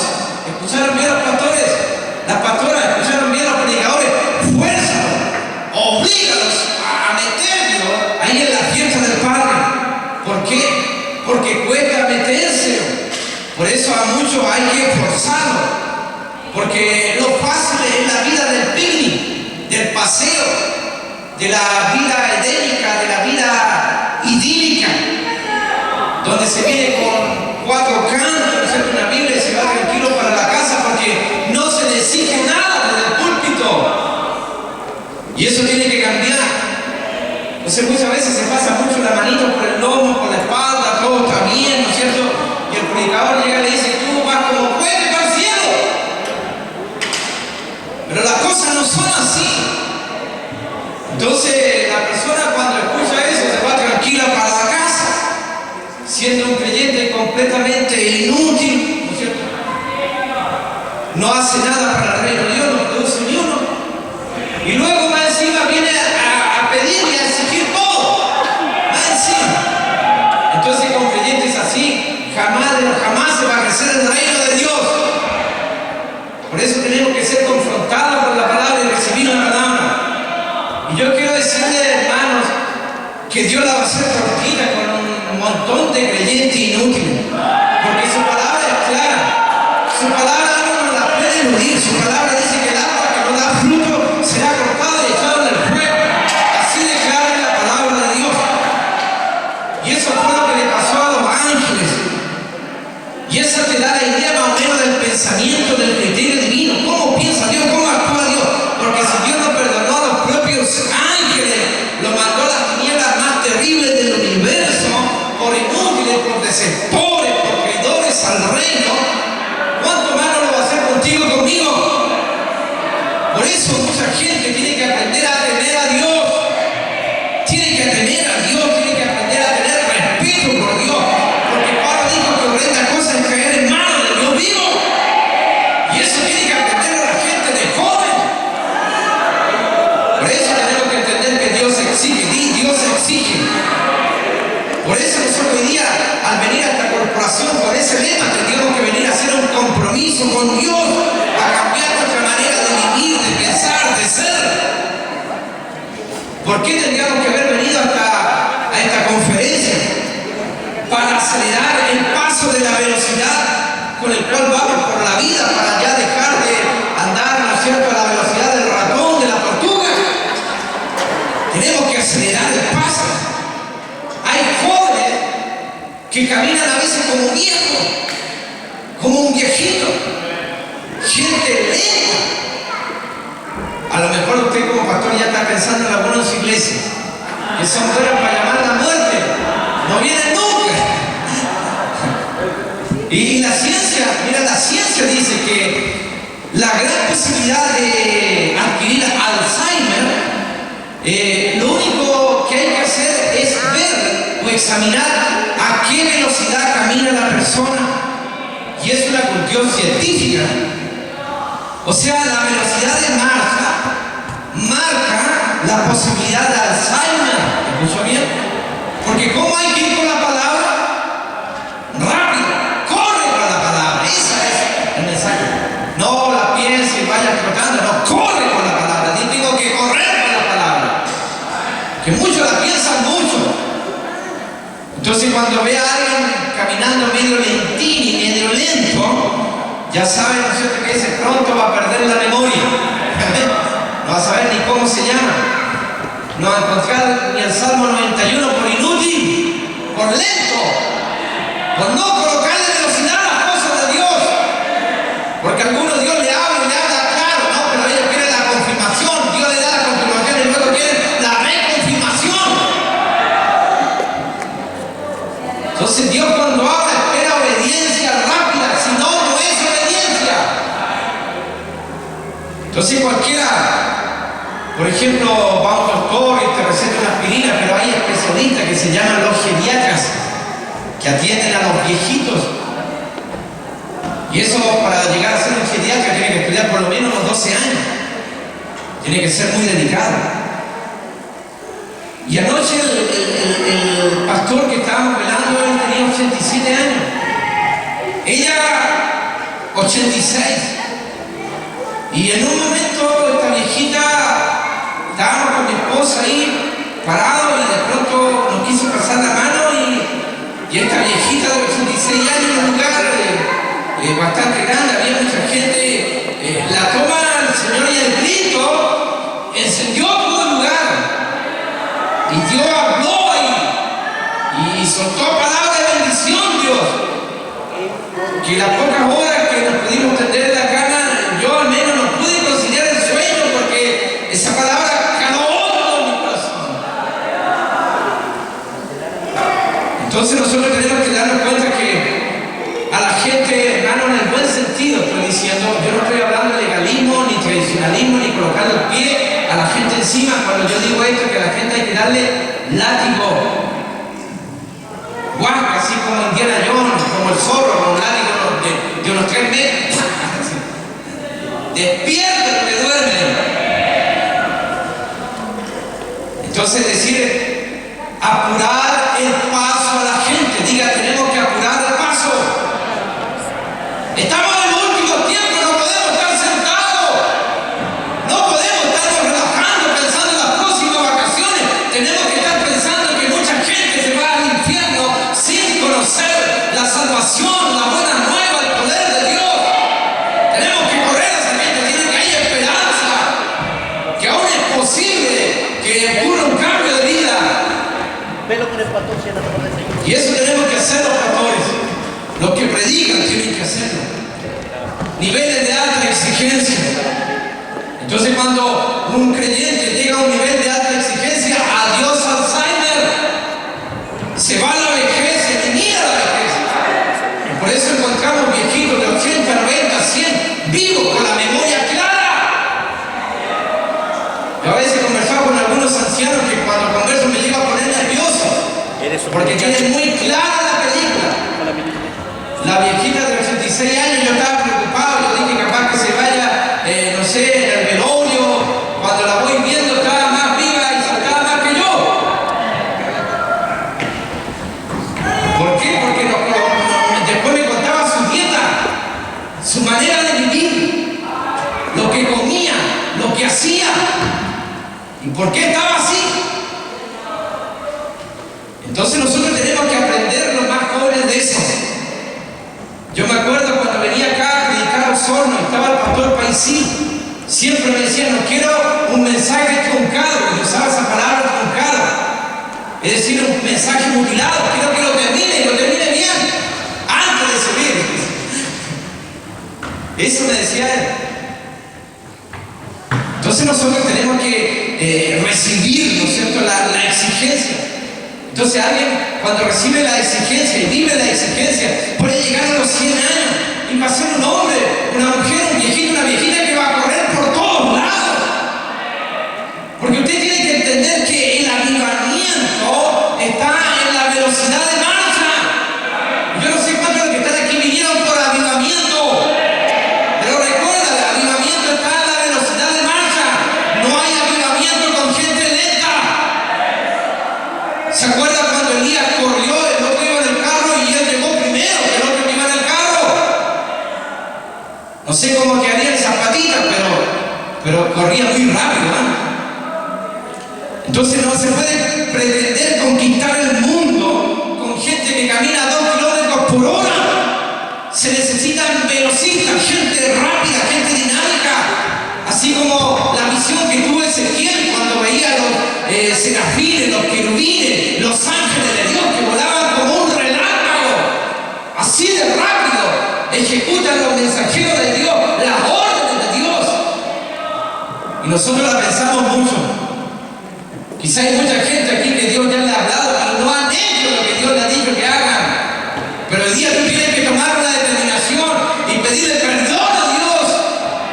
¿Escucharon bien los pastores? Las pastoras, ¿escucharon bien los predicadores? Fuérzalos, oblígalos a meterlo ahí en la fiesta del Padre. ¿Por qué? Porque cuesta meterse. Por eso a muchos hay que esforzarlos. Porque lo fácil es la vida del picnic, del paseo, de la vida edénica, de la vida idílica, donde se viene con 4 cantos, ¿cierto? Una Biblia y se va tranquilo para la casa porque no se le exige nada desde el púlpito. Y eso tiene que cambiar. Entonces muchas veces se pasa mucho la manito por el lomo, por la espalda, todo está bien, ¿no es cierto? Y el predicador llega y le dice: tú vas como puedes para el cielo. Pero las cosas no son así. Entonces la persona cuando escucha eso se va tranquila para la casa, siendo un creyente completamente inútil, ¿no es cierto? No hace nada para el reino de Dios, no produce ni uno. Y luego más encima viene a pedir y a exigir todo. Más encima. Entonces con creyentes así, jamás se va a crecer el reino de Dios. Por eso tenemos que ser confrontados por la palabra y recibir la palabra. Y yo quiero decirles, hermanos, que Dios la va a hacer tortilla con un montón de creyentes inútiles. Porque su palabra es clara. Su palabra no la puede eludir. Su palabra dice que el árbol que no da fruto será cortado y echado en el fuego. Así declara la palabra de Dios. Y eso fue lo que le pasó a los ángeles. Y esa te da la idea más o menos del pensamiento, del criterio divino. ¿Cómo piensa Dios? ¿Cómo actúa Dios? Porque si Dios no perdonó a los propios ángeles, lo mandó a las tinieblas más terribles del universo, por inútiles, por desertores, por traidores al reino, ¿cuánto más no lo va a hacer contigo y conmigo? Por eso mucha gente tiene que aprender a temer a Dios. Tiene que temer a Dios, tiene que aprender a tener respeto por Dios. Porque Pablo dijo que horrenda cosa es caer en manos del Dios vivo. Y eso tiene que aprender a la gente de joven. Por eso tenemos que entender que Dios exige, Dios exige. Por eso nosotros hoy día, al venir a esta corporación con ese lema, tendríamos que venir a hacer un compromiso con Dios, a cambiar nuestra manera de vivir, de pensar, de ser. ¿Por qué tendríamos que haber venido a esta conferencia? Para acelerar el paso de la velocidad con el cual vamos por la vida, para ya dejar de andar, ¿no es cierto?, a la velocidad del ratón, de la tortuga. Tenemos que acelerar el paso. Hay jóvenes que caminan a veces como viejos, como un viejito, gente lenta. A lo mejor usted como pastor ya está pensando en algunos iglesias que son buenas para llamar la muerte. No vienen nunca. Y la ciencia, mira, la ciencia dice que la gran posibilidad de adquirir Alzheimer, lo único que hay que hacer es ver o examinar a qué velocidad camina la persona. Y es una cuestión científica. O sea, la velocidad de marca la posibilidad de Alzheimer. ¿Escuchó bien? Porque ¿cómo hay que ir con la palabra? Rápido, corre con la palabra. Ese es el mensaje. No la piense y vaya explotando, no, corre con la palabra. Ni tengo que correr con la palabra. Que muchos la piensan mucho. Entonces cuando ve a alguien caminando medio lentín y medio lento, ya sabe, ¿no es cierto?, que ese pronto va a perder la memoria. No va a saber ni cómo se llama. No va a encontrar ni el Salmo 91 por inútil, por lento, por no colocarle velocidad a las cosas de Dios. Porque a algunos Dios le habla claro, ¿no? Pero ellos quieren la confirmación. Dios le da la confirmación y luego quieren la reconfirmación. Entonces Dios cuando habla espera obediencia rápida, si no, no es obediencia. Entonces cualquiera, por ejemplo, va a un doctor y te receta una aspirina, pero hay especialistas que se llaman los geriatras, que atienden a los viejitos. Y eso, para llegar a ser un geriatra, tiene que estudiar por lo menos unos 12 años. Tiene que ser muy dedicado. Y anoche el pastor que estábamos velando, él tenía 87 años. Ella, 86. Y en un momento, esta viejita, estábamos con mi esposa ahí, parados, y de pronto nos quiso pasar la mano, y esta viejita de 86 años en un lugar bastante grande, había mucha gente, la toma el Señor y el Cristo encendió todo el lugar. Y Dios habló ahí y soltó palabras de bendición, Dios. Que las pocas horas que nos pudimos tender en la cama, yo al menos no pude conciliar el sueño porque esa palabra caló hondo en mi corazón. Entonces nosotros tenemos que darnos cuenta que a la gente, hermano, en el buen sentido estoy diciendo, yo no estoy hablando de legalismo, ni tradicionalismo, ni colocar el pie a la gente encima. Cuando yo digo esto, que a la gente hay que darle látigo, guasca, así como Indiana Jones, como el zorro, con un látigo de unos 3 metros. Despierta lo que duermen. Entonces decir, apurar el paso a la gente. Diga, tenemos que apurar el paso. Estamos en el último tiempo, no podemos estar sentados. No podemos estarnos relajando pensando en las próximas vacaciones. Tenemos que estar pensando en que mucha gente se va al infierno sin conocer la salvación, la buena nueva, el poder de Dios. Tenemos que correr a esa gente, tiene que hay esperanza, que aún es posible que ocurra un cambio de vida. Y eso tenemos que hacer los pastores. Los que predican tienen que hacerlo. Niveles de alta exigencia. Entonces cuando un creyente llega a un nivel de alta exigencia, adiós Alzheimer, se va a la vejez, se elimina la vejez. Y por eso encontramos viejitos de 80, 90, 100, vivos, con la memoria clara. Yo a veces conversaba con algunos ancianos que cuando converso me lleva a poner nervioso, porque tienen muy clara la película. La viejita de 86 años, yo estaba preocupado, yo dije capaz que se vaya, no sé, en el velorio. Cuando la voy viendo estaba más viva y saltaba más que yo. ¿Por qué? Porque después me contaba su dieta, su manera de vivir, lo que comía, lo que hacía y por qué estaba así. Entonces nosotros tenemos que aprender los más jóvenes de eso. Yo me acuerdo cuando venía acá a predicar a Osorno, estaba el pastor Paisí, siempre me decía, no quiero un mensaje truncado, y usaba esa palabra truncado, es decir, un mensaje mutilado, quiero que lo termine y lo termine bien, antes de subir. Eso me decía él. Entonces nosotros tenemos que recibir, ¿no es cierto?, la exigencia. Entonces alguien cuando recibe la exigencia y vive la exigencia puede llegar a los 100 años y va a ser un hombre, una mujer, un viejito, una viejita que va a correr por todos lados. Porque usted tiene que entender que el avivamiento está en la velocidad de marcha. Yo no sé cuántos de los que están aquí vinieron por avivamiento, pero recuerda, el avivamiento está en la velocidad de marcha. No hay avivamiento con gente lenta. ¿Se acuerda cuando Elías corrió, el otro iba en el carro y él llegó primero que el otro que iba en el carro? No sé cómo quedaría en zapatillas, pero corría muy rápido, ¿eh? Entonces no se puede pretender conquistar el mundo con gente que camina a 2 kilómetros por hora. Se necesitan velocistas, gente rápida, gente dinámica. Así como la visión que tuvo Ezequiel cuando veía los serafines, los querubines, los ángeles de Dios que volaban como un relámpago. Así de rápido ejecutan los mensajeros de Dios, las órdenes de Dios. Y nosotros la pensamos mucho. Quizá hay mucha gente aquí que Dios ya le ha hablado y no han hecho lo que Dios le ha dicho que hagan. Pero el día tú tienes que tomar una determinación y pedirle perdón a Dios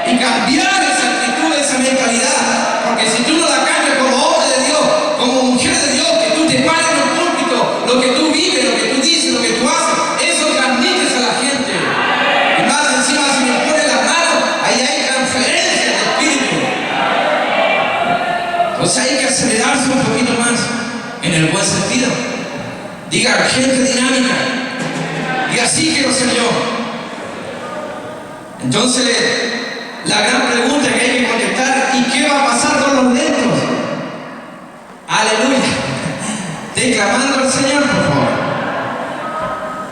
y cambiar esa actitud, esa mentalidad. Porque si tú no la cambias como hombre de Dios, como mujer de Dios, que tú te pares en el púlpito, lo que tú vives, lo que tú dices, lo que tú haces, eso transmites a la gente. Y más encima si me pones las manos, ahí hay transferencia de espíritu. Entonces hay que acelerarse un poquito más, en el buen sentido. Diga, gente dinámica. Diga, sí quiero ser yo. Entonces, la gran pregunta que hay que contestar, ¿y qué va a pasar con los lentos? Aleluya. Estoy clamando al Señor, por favor.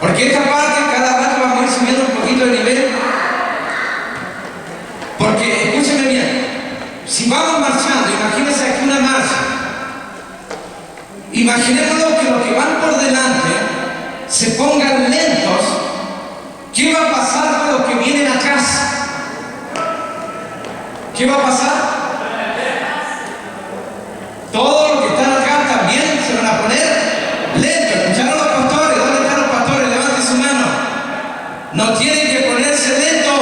Porque esta parte cada rato vamos a ir subiendo un poquito de nivel. Porque, escúcheme bien, si vamos marchando, imagínense aquí una marcha. Imaginémonos que los que van por delante se pongan lentos. ¿Qué va a pasar con los que vienen atrás? ¿Qué va a pasar? Todos los que están acá también se van a poner lentos. ¿Escucharon los pastores? ¿Dónde están los pastores? Levanten su mano. No tienen que ponerse lentos.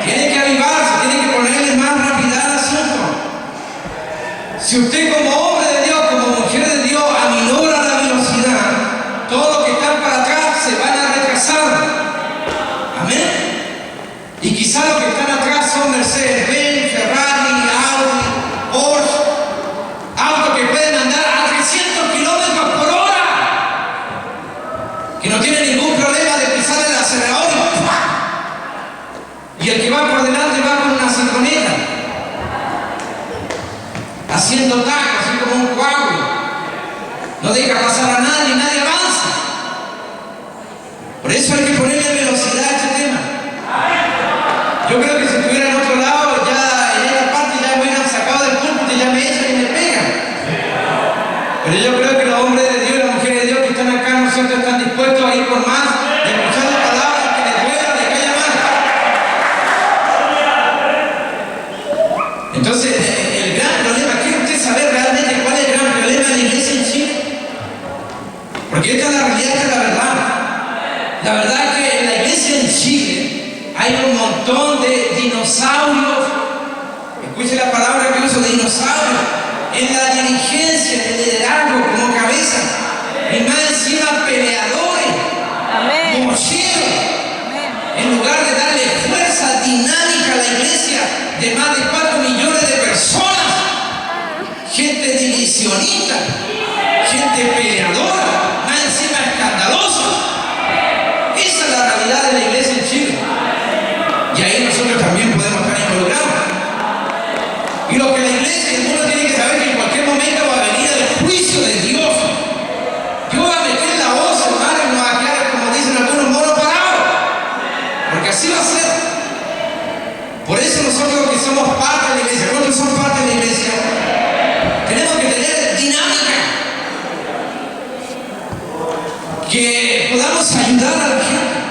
Tienen que avivarse, tienen que ponerle más rapidez al asunto. Si usted como hombre de Dios, como mujer de Dios, aminora la velocidad, todos los que están para atrás se van a retrasar. Amén. Y quizás los que están atrás son Mercedes-Benz, Ferrari, Audi, Porsche, autos que pueden andar a 300 kilómetros por hora, que no tienen ningún problema de pisar el acelerador y el que va por delante va con una cinconeta, haciendo tacos, así como un coágulo. No deja pasar a nadie, nadie avanza. Por eso hay que ponerle velocidad a este tema. Yo creo que si estuviera en otro lado, ya en esta parte ya me hubieran sacado del púlpito y ya me echan y me pegan. Pero yo creo que los hombres de Dios y las mujeres de Dios que están acá, ¿no es cierto?, están dispuestos a ir por más, escuchando palabras que les duelan, les caigan mal. Entonces, el gran problema, ¿quiere usted saber realmente cuál es el gran problema de la iglesia en Chile? Porque esta es la realidad, esta es la verdad. La verdad es que en la iglesia en Chile hay un montón de dinosaurios. Escuche la palabra que uso, dinosaurios. En la dirigencia, en el liderazgo, como cabeza. Y más encima peleadores, mocheros. En lugar de darle fuerza dinámica a la iglesia de más de 4 millones de personas, gente divisionista, gente peleadora, más encima escandalosa. Esa es la realidad de la iglesia en Chile. Y ahí nosotros también podemos estar involucrados. Y lo que la iglesia y el mundo tiene que saber que en cualquier momento va a venir el juicio de Dios. Dios va a meter la voz, hermano, y nos va a quedar, como dicen algunos, monos parados. Porque así va a ser. Por eso nosotros que somos parte de la iglesia, nosotros somos parte de la iglesia, tenemos que tener dinámica. Que podamos ayudar a la gente.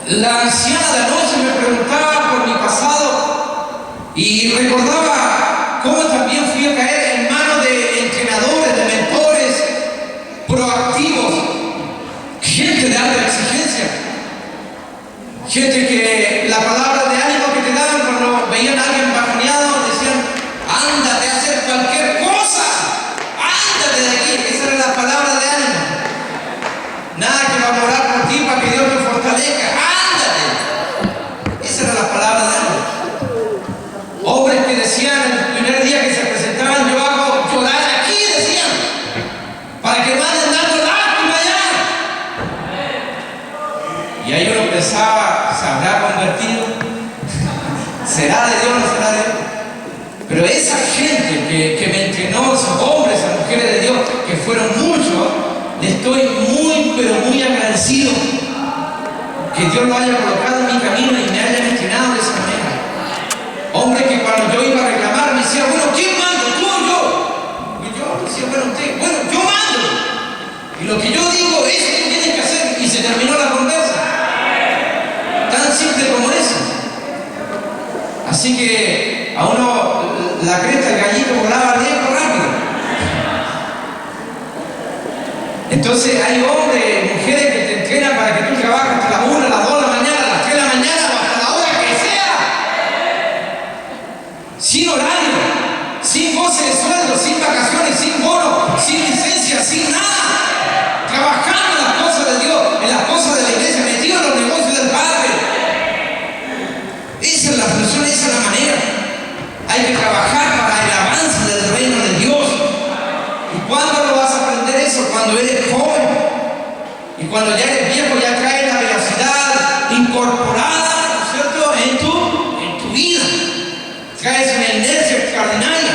La anciana de anoche me preguntaba por mi pasado recordaba cómo también fui a caer en manos de entrenadores, de mentores proactivos, gente de alta exigencia, gente que la palabra de ánimo que te daban cuando veían a alguien bajoneado, decían, ándate a hacer cualquier cosa, ándate de aquí. Esa era la palabra de ánimo. Nada que va a orar por ti para que Dios te fortalezca, ándate. Esa era la palabra de ánimo. Hombres que decían el primer día que se presentaban, yo hago llorar aquí, decían, para que manden dando lágrimas allá. Y ahí uno pensaba, ¿se habrá convertido? ¿Será de Dios o no será de Dios? Pero esa gente que me entrenó, esos hombres, esas mujeres de Dios, que fueron muchos, le estoy muy, pero muy agradecido que Dios lo haya colocado en mi camino y me haya entrenado de esa manera. Hombre que cuando yo iba a reclamar me decía, bueno, ¿quién manda? ¿Tú o yo? Y yo decía, bueno, usted, bueno, yo mando. Y lo que yo digo, eso tú tienes que hacer. Y se terminó la conversa. Tan simple como eso. Así que a uno la cresta del gallito volaba viejo rápido. Entonces hay hombres, mujeres que te entrenan para que tú trabajes hasta las 1, las 2 de la mañana, a las 3 de la mañana o hasta la hora que sea. Sin horario, sin goce de sueldo, sin vacaciones, sin bono, sin licencia, sin nada. Trabajando en las cosas de Dios, en las cosas de la iglesia, metido en los negocios del Padre. Esa es la función, esa es la manera. Hay que trabajar para el avance del reino de Dios. ¿Y cuándo lo vas a aprender eso? Cuando eres joven. Y cuando ya eres viejo ya traes la velocidad incorporada, ¿no es cierto?, en tu vida. Traes una inercia extraordinaria.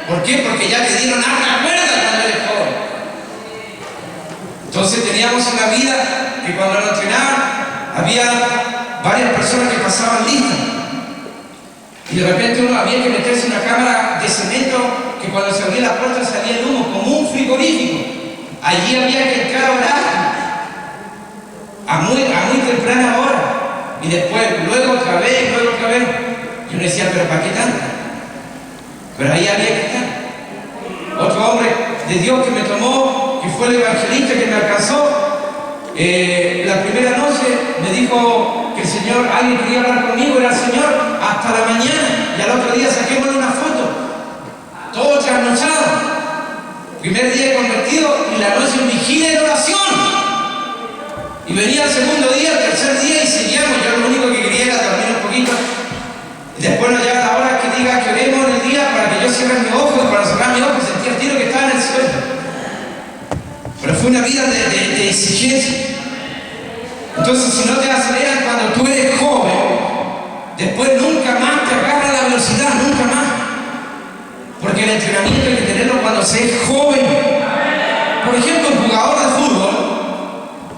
¿Por qué? Porque ya te dieron harta cuerda cuando eres joven. Entonces teníamos una vida que cuando nos entrenaban había varias personas que pasaban listas. Y de repente uno había que meterse en una cámara de cemento que cuando se abría la puerta salía el humo, como un frigorífico. Allí había que entrar a orar a muy temprana hora. Y después, luego otra vez. Yo me decía, ¿pero para qué tanto? Pero ahí había que estar. Otro hombre de Dios que me tomó, que fue el evangelista que me alcanzó, la primera noche me dijo que el Señor, alguien quería hablar conmigo, era el Señor, hasta la mañana. Y al otro día saquémosle una foto. Todo trasnochado. Primer día convertido y la noche en vigilia de oración. Y venía el segundo día, el tercer día y seguíamos. Yo lo único que quería era dormir un poquito. Y después nos llega la hora que diga que oremos en el día para que yo cierre mis ojos. Y para cerrar mis ojos sentía el tiro que estaba en el suelo. Pero fue una vida de exigencia. Entonces, si no te aceleran cuando tú eres joven, después nunca más te agarra la velocidad, nunca más. Porque el entrenamiento hay que tenerlo cuando se es joven. Por ejemplo, un jugador de fútbol,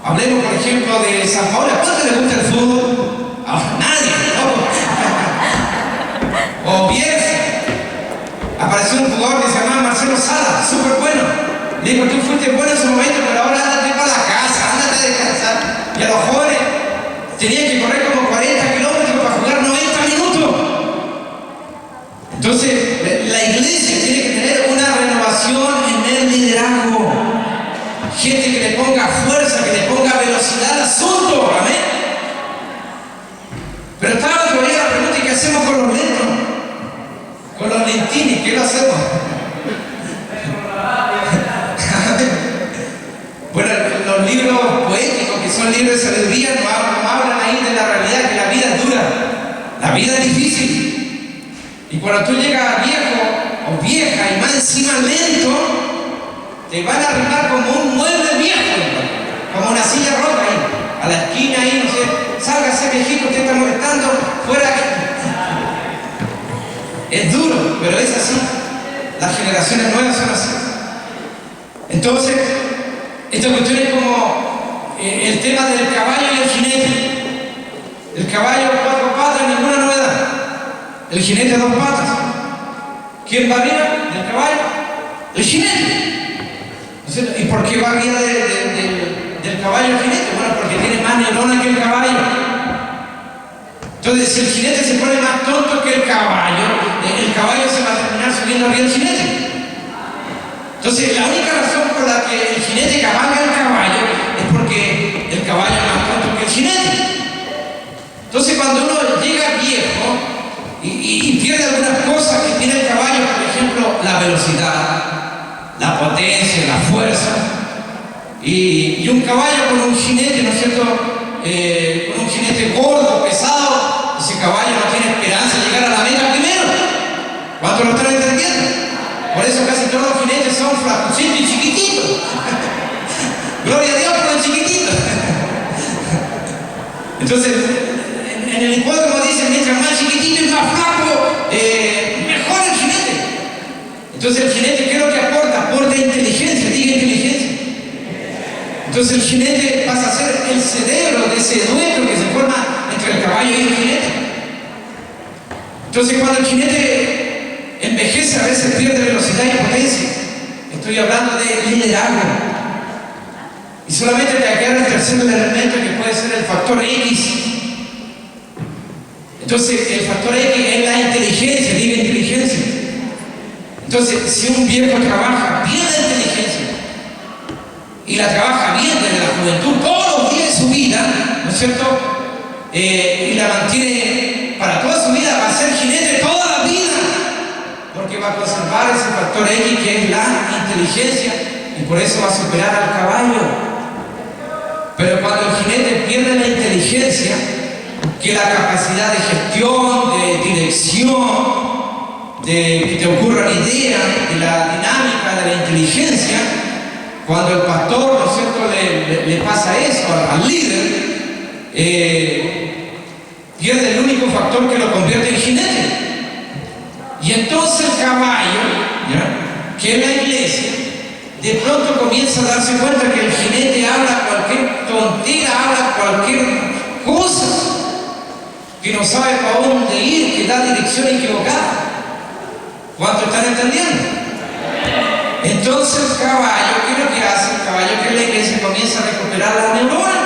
hablemos por ejemplo de San Paolo. ¿A cuánto le gusta el fútbol? A nadie, ¿no? O Bielsa. Apareció un jugador que se llamaba Marcelo Sala, súper bueno. Le digo, tú fuiste bueno en su momento, pero ahora ándate para la casa, ándate a descansar. Y a los jóvenes tenían que correr como 40 kilómetros para jugar 90 minutos. Entonces, la iglesia tiene que tener una renovación en el liderazgo. Gente que le ponga fuerza, que le ponga velocidad al asunto. Amén. Pero estaba todavía la pregunta: ¿qué hacemos con los lentos? Con los lentines, ¿qué lo hacemos? Bueno, los libros poéticos, que son libros de sabiduría, nos hablan ahí de la realidad, que la vida es dura, la vida es difícil. Y cuando tú llegas viejo o vieja y más encima lento, te van a arrimar como un mueble viejo, como una silla rota ahí, a la esquina ahí, no sé, sálgase viejito, usted está molestando, fuera. Es duro, pero es así. Las generaciones nuevas son así. Entonces, esta cuestión es como el tema del caballo y el jinete. El caballo 4 patas, ninguna novedad. El jinete 2 patas. ¿Quién va arriba del caballo? El jinete. ¿Y por qué va arriba del caballo el jinete? Bueno, porque tiene más neuronas que el caballo. Entonces, si el jinete se pone más tonto que el caballo se va a terminar subiendo arriba del jinete. Entonces, la única razón por la que el jinete cabalga al caballo es porque el caballo es más tonto que el jinete. Entonces, cuando uno llega viejo y pierde algunas cosas que tiene el caballo, por ejemplo, la velocidad, la potencia, la fuerza, y un caballo con un jinete, ¿no es cierto?, con un jinete gordo, pesado, ese caballo no tiene esperanza de llegar a la meta primero. ¿Cuántos lo están entendiendo? Por eso casi todos los jinetes son flacucitos y chiquititos. Gloria a Dios por los chiquititos. Entonces, en el hipódromo dicen, mientras más chiquitito y más flaco, mejor el jinete. Entonces el jinete, ¿qué es lo que aporta? Aporta inteligencia, diga inteligencia. Entonces el jinete pasa a ser el cerebro de ese duelo que se forma entre el caballo y el jinete. Entonces cuando el jinete envejece, a veces pierde velocidad y potencia. Estoy hablando de liderazgo. Y solamente te queda el tercer elemento, que puede ser el factor X. Entonces el factor X es la inteligencia, diga inteligencia. Entonces, si un viejo trabaja bien la inteligencia y la trabaja bien desde la juventud todos los días de su vida, ¿no es cierto?, y la mantiene para toda su vida, va a ser jinete toda la vida, porque va a conservar ese factor X que es la inteligencia, y por eso va a superar al caballo. Pero cuando el jinete pierde la inteligencia, que es la capacidad de gestión, de dirección, de que te ocurran ideas, de la dinámica, de la inteligencia, cuando el pastor, ¿no es cierto?, le pasa eso al líder, pierde el único factor que lo convierte en jinete. Y entonces el caballo, ¿ya?, que es la iglesia, de pronto comienza a darse cuenta que el jinete habla cualquier tontera, habla cualquier cosa, que no sabe para dónde ir, que da dirección equivocada. ¿Cuánto están entendiendo? Entonces el caballo, ¿qué es lo que hace? El caballo, que es la iglesia, comienza a recuperar las neuronas.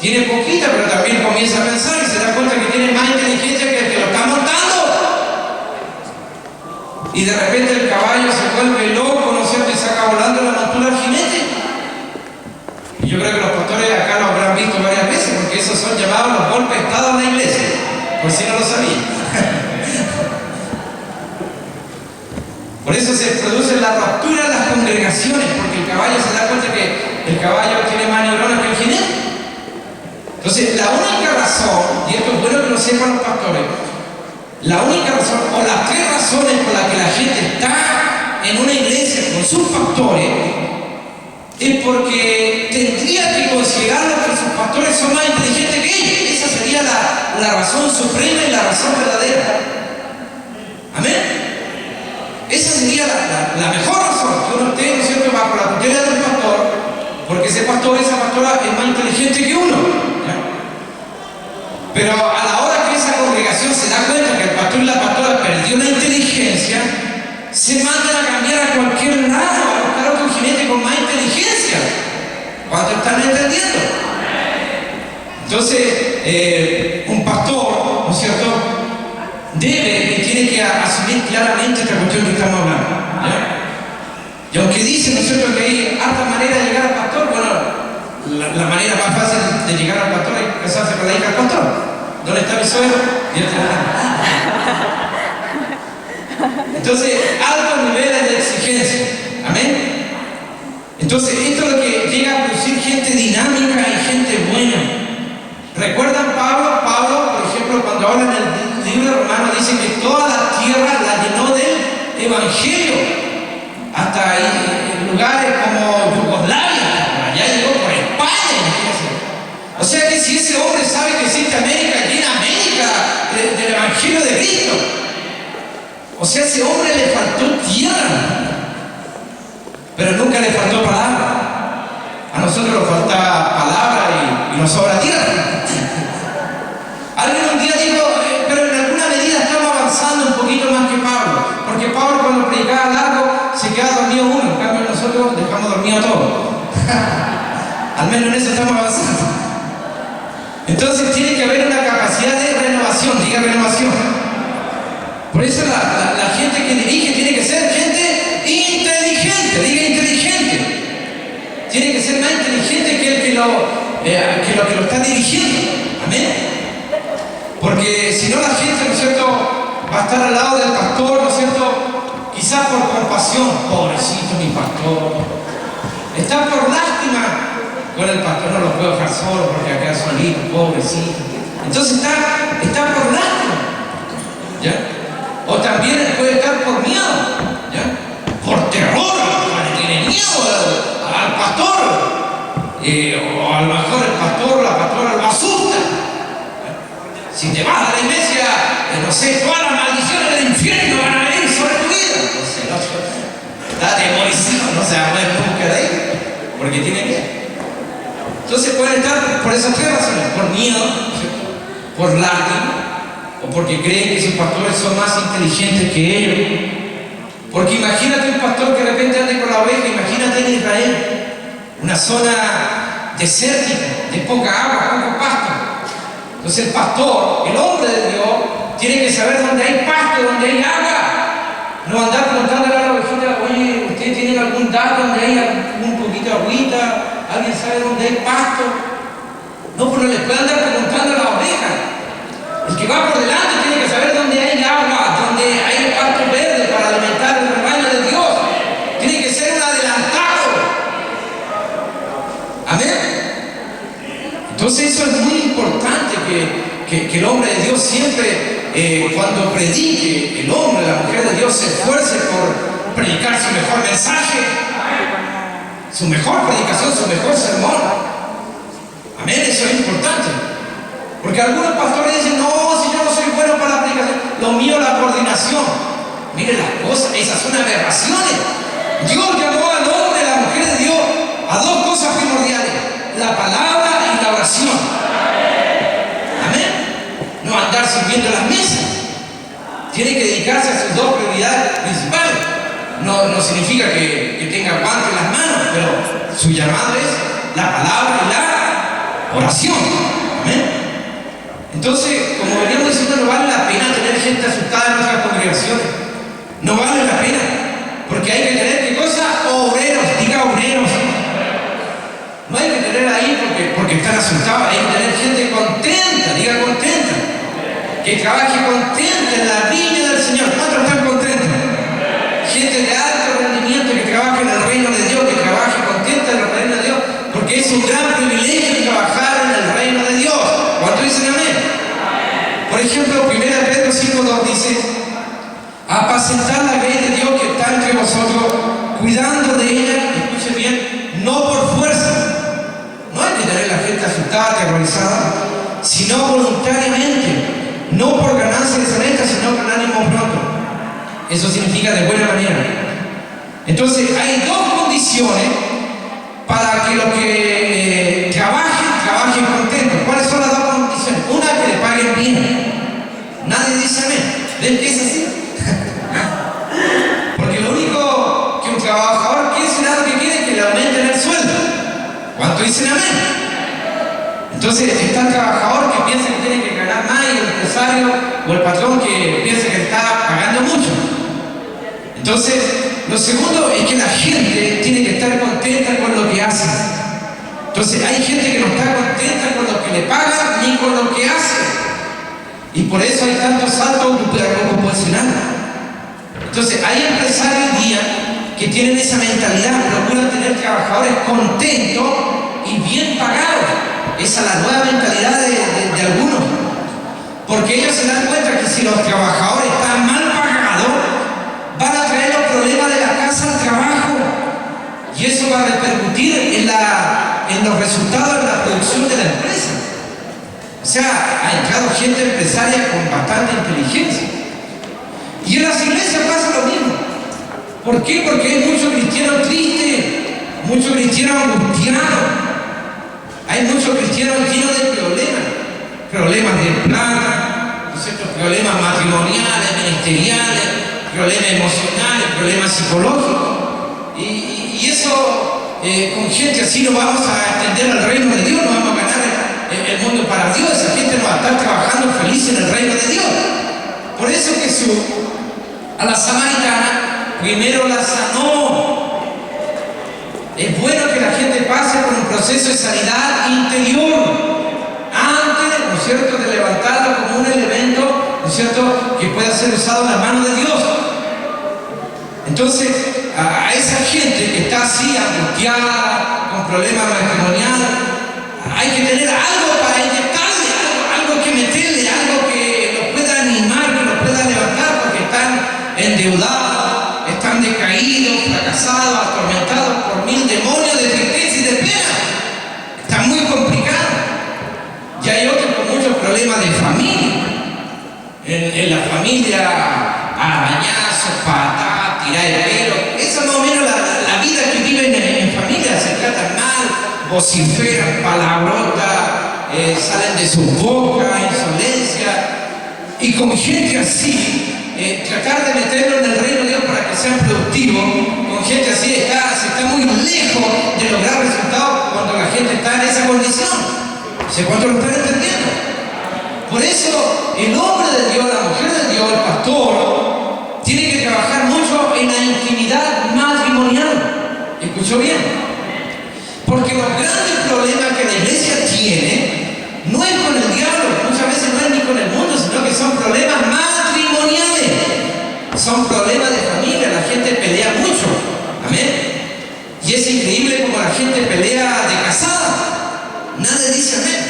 Tiene poquita, pero también comienza a pensar y se da cuenta que tiene más inteligencia que el que lo está montando. Y de repente el caballo se vuelve loco, ¿no es cierto?, y saca volando la montura al jinete. Y yo creo que los pastores acá lo habrán visto varias veces, porque esos son llamados los golpes de estado en la iglesia, por si no lo sabían. Por eso se produce la ruptura en las congregaciones, porque el caballo se da cuenta que el caballo tiene más neuronas que el jinete. Entonces, la única razón, y esto es bueno que lo sepan los pastores, la única razón, o las tres razones por las que la gente está en una iglesia con sus pastores, es porque tendría que considerar que sus pastores son más inteligentes que ellos. Esa sería la razón suprema y la razón verdadera. Amén. Esa sería la mejor razón, que uno esté, ¿no es cierto?, bajo la tutela del pastor, porque ese pastor, esa pastora es más inteligente que uno, ¿ya? Pero a la hora que esa congregación se da cuenta que el pastor y la pastora perdió la inteligencia, se mandan a cambiar a cualquier lado, a buscar otro jinete con más inteligencia. ¿Cuánto están entendiendo? Entonces, un pastor, ¿no es cierto?, debe y tiene que asumir claramente esta cuestión que estamos hablando, ¿ya? Y aunque dicen, ¿no es cierto?, que hay harta manera de llegar al pastor, bueno, la manera más fácil de llegar al pastor es casarse con la hija del pastor. ¿Dónde está mi suegro? Entonces, altos niveles de exigencia. Amén. Entonces, esto es lo que llega a producir gente dinámica y gente buena. ¿Recuerdan Pablo? Pablo, por ejemplo, cuando habla en el libro de Romanos, dice que toda la tierra la llenó del Evangelio, hasta ahí, en lugares como Yugoslavia, allá llegó por España, imagínense. O sea que si ese hombre sabe que existe América, llena América del Evangelio de Cristo. O sea, a ese hombre le faltó tierra, pero nunca le faltó palabra. A nosotros nos falta palabra y nos sobra tierra. Alguien un día dijo, pero en alguna medida estamos avanzando un poquito más que Pablo, porque Pablo cuando predicaba largo se quedaba dormido uno, en cambio nosotros dejamos dormido a todos. Al menos en eso estamos avanzando. Entonces tiene que haber una capacidad de renovación, diga renovación. Por eso la gente que dirige tiene que ser gente inteligente, diga inteligente. Tiene que ser más inteligente que el que lo está dirigiendo. Amén. Porque si no la gente, ¿no es cierto?, va a estar al lado del pastor, ¿no es cierto?, quizás por compasión. Pobrecito mi pastor. Está por lástima con el pastor, no lo puedo dejar solo porque acá solito, pobrecito. Entonces está por lástima, ¿ya? O también puede estar por miedo, ¿ya? Por terror, le tiene miedo al pastor. O a lo mejor el pastor, la pastora lo asusta. Si te vas a la iglesia, no sé, todas las maldiciones del infierno van a venir sobre tu vida. Entonces el otro está atemorizado, no se va a poder nunca de ahí, porque tiene miedo. Entonces pueden estar por esas tres razones: por miedo, por lástima, o porque creen que sus pastores son más inteligentes que ellos. Porque imagínate un pastor que de repente ande con la oveja, imagínate en Israel, una zona desértica, de poca agua, poco pasto. Entonces el pastor, el hombre de Dios, tiene que saber dónde hay pasto, dónde hay agua. No andar preguntándole a la ovejita: oye, ¿ustedes tienen algún dato donde hay un poquito de agüita? ¿Alguien sabe dónde hay pasto? No, pues no le puede andar preguntando a la oveja. El que va por delante tiene que saber dónde hay agua, dónde hay pasto verde para alimentar el rebaño de Dios. Tiene que ser un adelantado. Amén. Entonces eso es muy importante, que el hombre de Dios siempre, cuando predique, el hombre, la mujer de Dios, se esfuerce por predicar su mejor mensaje, su mejor predicación, su mejor sermón. Amén, eso es importante. Porque algunos pastores dicen: no, si yo no soy bueno para la predicación, lo mío es la coordinación. Miren las cosas, esas son aberraciones. Dios llamó al hombre y a la mujer de Dios a dos cosas primordiales: la palabra y la oración. Amén. No andar sirviendo las mesas. Tiene que dedicarse a sus dos prioridades principales. No significa que tenga guantes en las manos, pero su llamado es la palabra y la oración. Amén. Entonces, como veníamos diciendo, no vale la pena tener gente asustada en nuestras congregaciones. No vale la pena. Porque hay que tener, ¿qué cosa? Obreros, diga obreros. No hay que tener ahí porque están asustados. Hay que tener gente contenta, diga contenta. Que trabaje contenta en la viña del Señor. ¿Cuántos están contentos? Gente de alto rendimiento que trabaje en el reino de Dios, que trabaje contenta en el reino de Dios, porque es un gran privilegio trabajar en el reino de Dios. ¿Cuántos dicen amén? Por ejemplo, 1 Pedro 5:2 dice: apacentad la grey de Dios que está entre vosotros, cuidando de ella, escuchen bien, no por fuerza. No hay que tener la gente asustada, aterrorizada, sino voluntariamente, no por ganancia deshonesta, sino con ánimo pronto. Eso significa de buena manera. Entonces hay dos condiciones para que los que trabajen contentos. ¿Cuáles son las dos condiciones? Una, que le paguen bien. Nadie dice amén. ¿Ven que es así? Porque lo único que un trabajador quiere, será lo que quiere, es que le aumenten el sueldo. ¿Cuánto dicen amén? Entonces está el trabajador que piensa que tiene que ganar más, y el empresario o el patrón que piensa que está pagando mucho. Entonces, lo segundo es que la gente tiene que estar contenta con lo que hace. Entonces, hay gente que no está contenta con lo que le pagan ni con lo que hace. Y por eso hay tantos saltos ocupacionales. Entonces, hay empresarios hoy día que tienen esa mentalidad, procuran tener trabajadores contentos y bien pagados. Esa es la nueva mentalidad de algunos. Porque ellos se dan cuenta que si los trabajadores están mal pagados, van a traer los problemas de la casa al trabajo. Y eso va a repercutir en los resultados de la producción de la empresa. O sea, ha entrado gente empresaria con bastante inteligencia. Y en las iglesias pasa lo mismo. ¿Por qué? Porque hay muchos cristianos tristes, muchos cristianos angustiados. Hay muchos cristianos llenos de problemas de plata, problemas matrimoniales, ministeriales, problemas emocionales, problemas psicológicos. Y eso, con gente así no vamos a extender al reino de Dios, no vamos a ganar el mundo para Dios. Esa gente no va a estar trabajando feliz en el reino de Dios. Por eso Jesús a la samaritana primero la sanó. Es bueno que la gente pase por un proceso de sanidad interior antes, ¿no es cierto?, de levantarlo como un elemento, ¿no es cierto?, que pueda ser usado en la mano de Dios. Entonces, a esa gente que está así, angustiada, con problemas matrimoniales, hay que tener algo para inyectarle, algo que meterle, algo que los pueda animar, que los pueda levantar, porque están endeudados, están decaídos, fracasados, atormentados por 1000 demonios de tristeza y de pena. Está muy complicado. Y hay otros con muchos problemas de familia. En la familia, arañazos, patadas, tirar el pelo. Esa es más o menos la vida que viven en familia. Se tratan mal, vociferan, palabrotas, salen de su boca, insolencia. Y con gente así, tratar de meterlo en el reino de Dios para que sean productivos, con gente así se está muy lejos de lograr resultados cuando la gente está en esa condición. ¿Sé cuánto lo están entendiendo? Por eso el hombre de Dios, la mujer de Dios, el pastor, tiene que trabajar mucho en la intimidad matrimonial. ¿Escuchó bien? Porque los grandes problemas que la iglesia tiene no es con el diablo, muchas veces no es ni con el mundo, sino que son problemas matrimoniales. Son problemas de familia, la gente pelea mucho. Amén. Y es increíble como la gente pelea de casada. Nadie dice amén.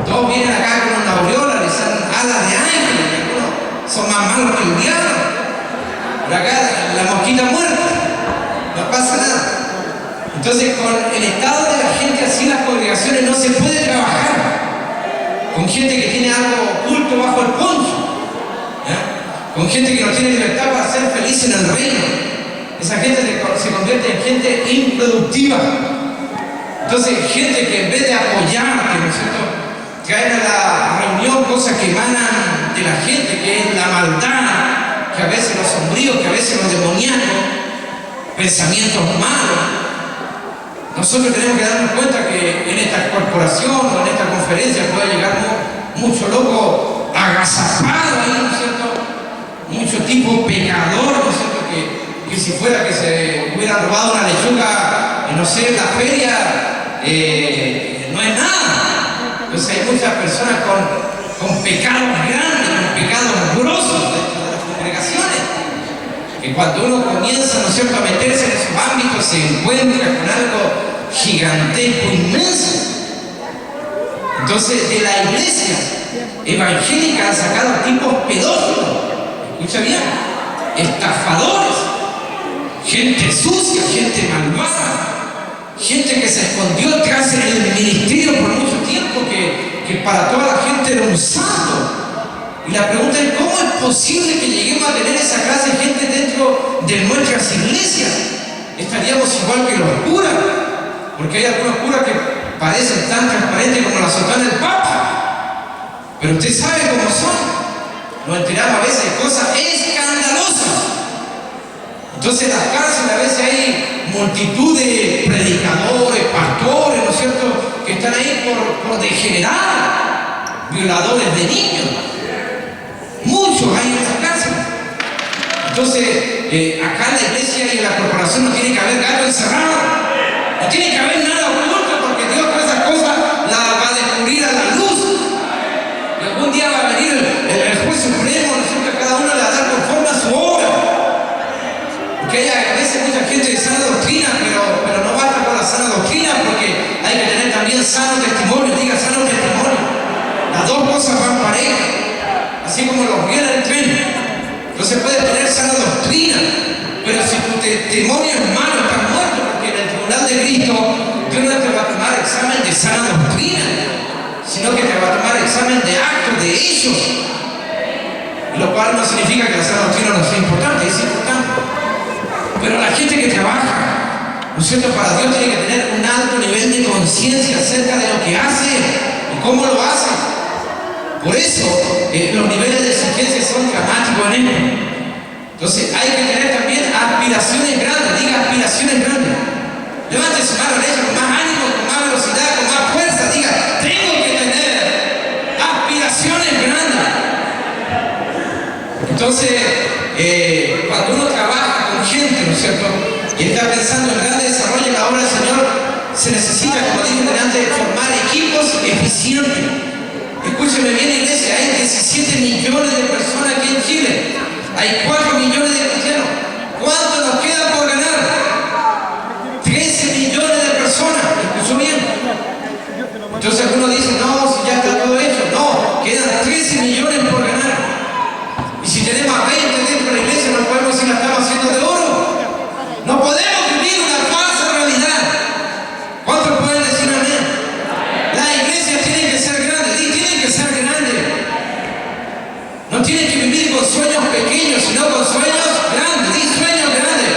Todos vienen acá con una aureola, les dan alas de ángel, y algunos son más malos que el diablo. Pero acá la mosquita muerta, no pasa nada. Entonces, con el estado de la gente así en las congregaciones no se puede trabajar. Con gente que tiene algo oculto bajo el poncho, con gente que no tiene libertad para ser feliz en el reino. Esa gente se convierte en gente improductiva. Entonces, gente que en vez de apoyarte, ¿no es cierto?, traen a la reunión cosas que emanan de la gente, que es la maldad, que a veces los sombríos, que a veces los demoníacos, pensamientos malos. Nosotros tenemos que darnos cuenta que en esta corporación o en esta conferencia puede llegar mucho loco agazapado ahí, ¿no es cierto?, mucho tipo pecador, ¿no es cierto?, que si fuera que se hubiera robado una lechuga, no sé, en la feria, no es nada. Entonces hay muchas personas con pecados grandes, con pecados grosos dentro de las congregaciones, que cuando uno comienza, ¿no es cierto?, a meterse en esos ámbitos, se encuentra con algo gigantesco, inmenso. Entonces, de la iglesia evangélica han sacado tipos pedófilos, escucha bien, estafadores, gente sucia, gente malvada, gente que se escondió atrás en el ministerio por mucho tiempo, que para toda la gente era un santo. Y la pregunta es, ¿cómo es posible que lleguemos a tener esa clase de gente dentro de nuestras iglesias? Estaríamos igual que los curas, porque hay algunos curas que parecen tan transparentes como la sotana del Papa, pero usted sabe cómo son. Nos enteramos a veces de cosas escandalosas. Entonces en las cárceles a veces hay multitud de predicadores, pastores, ¿no es cierto?, que están ahí por degenerar, violadores de niños. Muchos hay en las cárceles. Entonces, acá en la iglesia y en la corporación no tiene que haber gato encerrado. No tiene que haber nada oculto, porque Dios todas esas cosas las va a descubrir a la luz. Y algún día va a venir el juez supremo, ¿no es cierto?, a cada uno le va a dar conforme a su obra. Porque hay a veces mucha gente de sana doctrina, pero no basta con la sana doctrina, porque hay que tener también sano testimonio. Diga sano testimonio. Las dos cosas van parejas, así como los rieles del tren. No se puede tener sana doctrina, pero si tu testimonio es malo, estás muerto, porque en el tribunal de Cristo Dios no te va a tomar examen de sana doctrina, sino que te va a tomar examen de actos de ellos. Lo cual no significa que la sana doctrina no sea importante, es importante. Pero la gente que trabaja, ¿no es cierto?, para Dios tiene que tener un alto nivel de conciencia acerca de lo que hace y cómo lo hace. Por eso los niveles de exigencia son dramáticos en esto. Entonces hay que tener también aspiraciones grandes. Diga aspiraciones grandes. Levante su mano derecha con más ánimo, con más velocidad, con más fuerza. Diga, tengo que eficiente. Escúcheme bien, iglesia, hay 17 millones de personas aquí en Chile. Hay 4 millones de cristianos. ¿Cuánto nos queda por ganar? 13 millones de personas. ¿Escuchó bien? Entonces algunos dicen, no, si ya está todo hecho. No, quedan 13 millones por ganar. Y si tenemos a 20 dentro de la iglesia, no podemos decir la estamos haciendo de oro. No podemos vivir una falsa realidad. ¿Cuántos pueden decir amén? La iglesia tiene que ser grande, tiene que ser grande. No tiene que vivir con sueños pequeños, sino con sueños grandes. Di sueños grandes.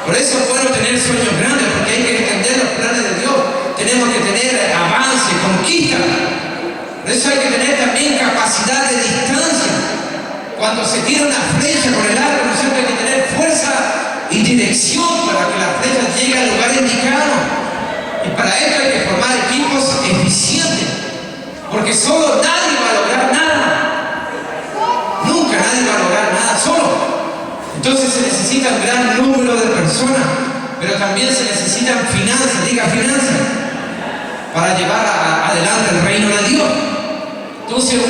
Por eso es bueno tener sueños grandes, porque hay que entender los planes de Dios. Tenemos que tener avance, conquista. Por eso hay que tener también capacidad de distancia. Cuando se tira una flecha con el arco, ¿no es cierto? Hay que tener fuerza y dirección para que la flecha llegue al lugar indicado. Y para esto hay que formar equipos eficientes, porque solo nadie va a lograr nada. Nunca nadie va a lograr nada solo. Entonces se necesita un gran número de personas, pero también se necesitan finanzas, diga finanzas, para llevar adelante el reino de Dios. Entonces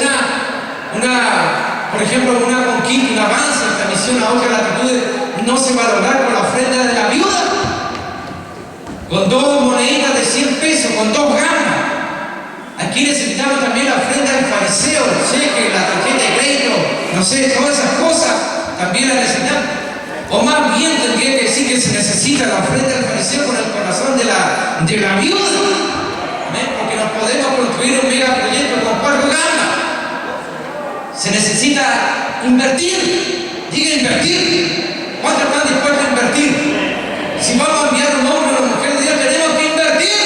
por ejemplo, una conquista, un avance, esta misión a otras latitudes no se va a lograr con la ofrenda de la viuda, con 2 moneditas de 100 pesos, con 2 gambas. Aquí necesitamos también la ofrenda del fariseo, el cheque, la tarjeta de crédito, no sé, todas esas cosas también las necesitamos. O más bien tendría que decir que se necesita la ofrenda del fariseo con el corazón de la viuda. ¿Amén? Porque no podemos construir un megaproyecto con 4 gambas. Se necesita invertir. Diga invertir. ¿Cuántos están dispuestos a invertir? Si vamos a enviar un hombre o una mujer de Dios, tenemos que invertir.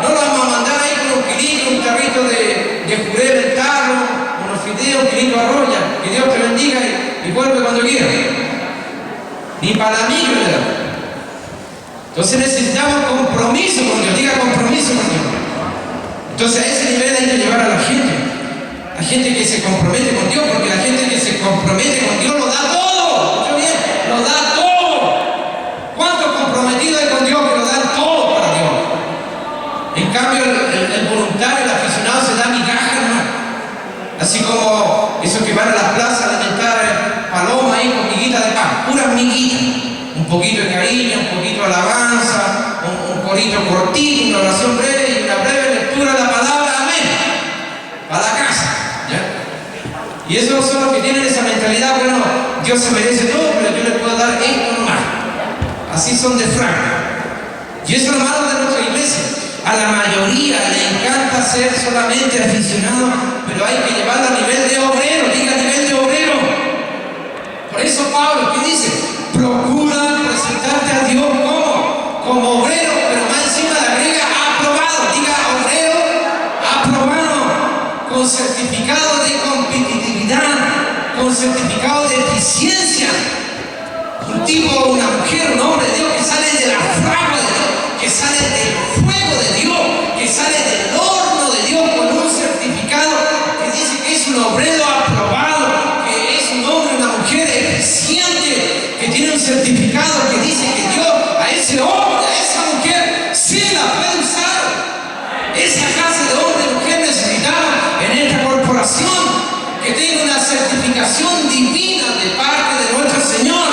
No lo vamos a mandar ahí con un kilito, un tarrito de jurel en tarro, unos fideos, un kilito de arroz. Que Dios te bendiga y vuelve cuando quiera. Ni para la micro. Entonces necesitamos compromiso con Dios. Diga compromiso con Dios. Entonces a ese nivel hay que llevar a la gente. La gente que se compromete con Dios, porque la gente que se compromete con Dios lo da todo. ¿Escuchó bien? Lo da todo. ¿Cuántos comprometidos hay con Dios que lo dan todo para Dios? En cambio, el voluntario, el aficionado se da migajas, ¿no? Así como esos que van a las plazas a alimentar palomas ahí con miguitas de pan, puras miguitas. Un poquito de cariño, un poquito de alabanza, un corito cortito, una oración breve y una breve lectura de la palabra. Amén. Para la casa. Y esos son los que tienen esa mentalidad, bueno, Dios se merece todo, pero yo le puedo dar esto nomás. Así son de franco. Y eso es lo malo de nuestra iglesia. A la mayoría le encanta ser solamente aficionado, pero hay que llevarlo a nivel de obrero, diga a nivel de obrero. Por eso Pablo, ¿qué dice? Procura presentarte a Dios como obrero, pero más encima le agrega aprobado, diga obrero aprobado, con certificado de competitividad, con certificado de eficiencia. Un tipo, una mujer, un hombre de Dios que sale de la fragua de Dios, que sale del fuego de Dios, que sale del horno de Dios con un certificado que dice que es un obrero aprobado, que es un hombre, una mujer eficiente, que tiene un certificado que dice que Dios a ese hombre, a esa mujer, sí la puede usar. Esa clase de hombre y mujer necesitamos en esta corporación, que tenga una certificación divina de parte de nuestro Señor.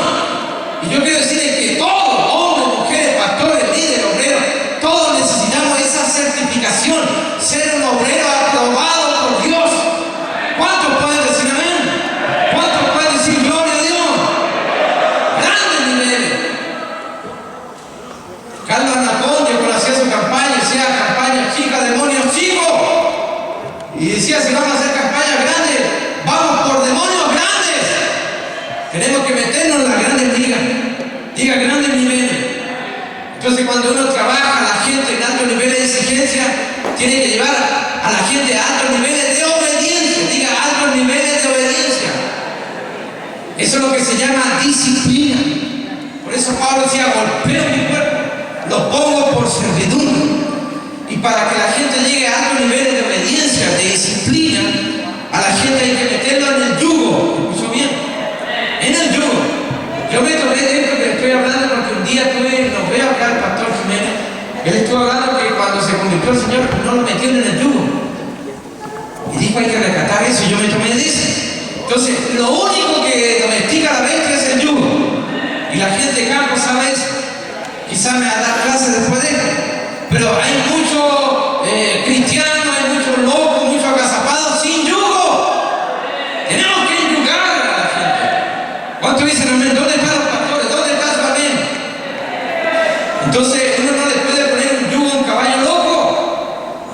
Y yo quiero decirles que todos, hombres, mujeres, pastores, líderes, obreros, todos necesitamos esa certificación, ser un obrero aprobado por Dios. ¿Cuántos pueden decir amén? ¿Cuántos pueden decir gloria a Dios? Grandes niveles. Carlos Anacondio, cuando hacía su campaña, decía campaña chica, demonios chicos. Y decía, si vamos a hacer campañas grandes, vamos por demonios grandes. Tenemos que meternos en las grandes ligas. Diga grandes niveles. Entonces cuando uno trabaja a la gente en altos niveles de exigencia, tiene que llevar a la gente a altos niveles de obediencia. Diga altos niveles de obediencia. Eso es lo que se llama disciplina. Por eso Pablo decía, golpeo mi cuerpo, lo pongo por servidumbre. Y para que la gente llegue a altos niveles de obediencia, de disciplina, a la gente hay que meterlo en el yugo. ¿Escuchó bien? En el yugo. Yo me tomé de esto que estoy hablando porque un día nos ve a hablar el pastor Jiménez. Él estuvo hablando que cuando se convirtió el Señor, no lo metieron en el yugo. Y dijo, hay que rescatar eso, y yo me tomé de eso. Entonces, lo único que domestica la bestia es el yugo. Y la gente de campo sabe eso. Quizás me va a dar clases después de esto. Pero hay muchos cristianos, hay muchos locos, muchos agazapados sin yugo. Tenemos que enyugar a la gente. ¿Cuántos dicen amén? ¿Dónde están los pastores? ¿Dónde está su amén? Entonces, uno no le puede poner un yugo a un caballo loco.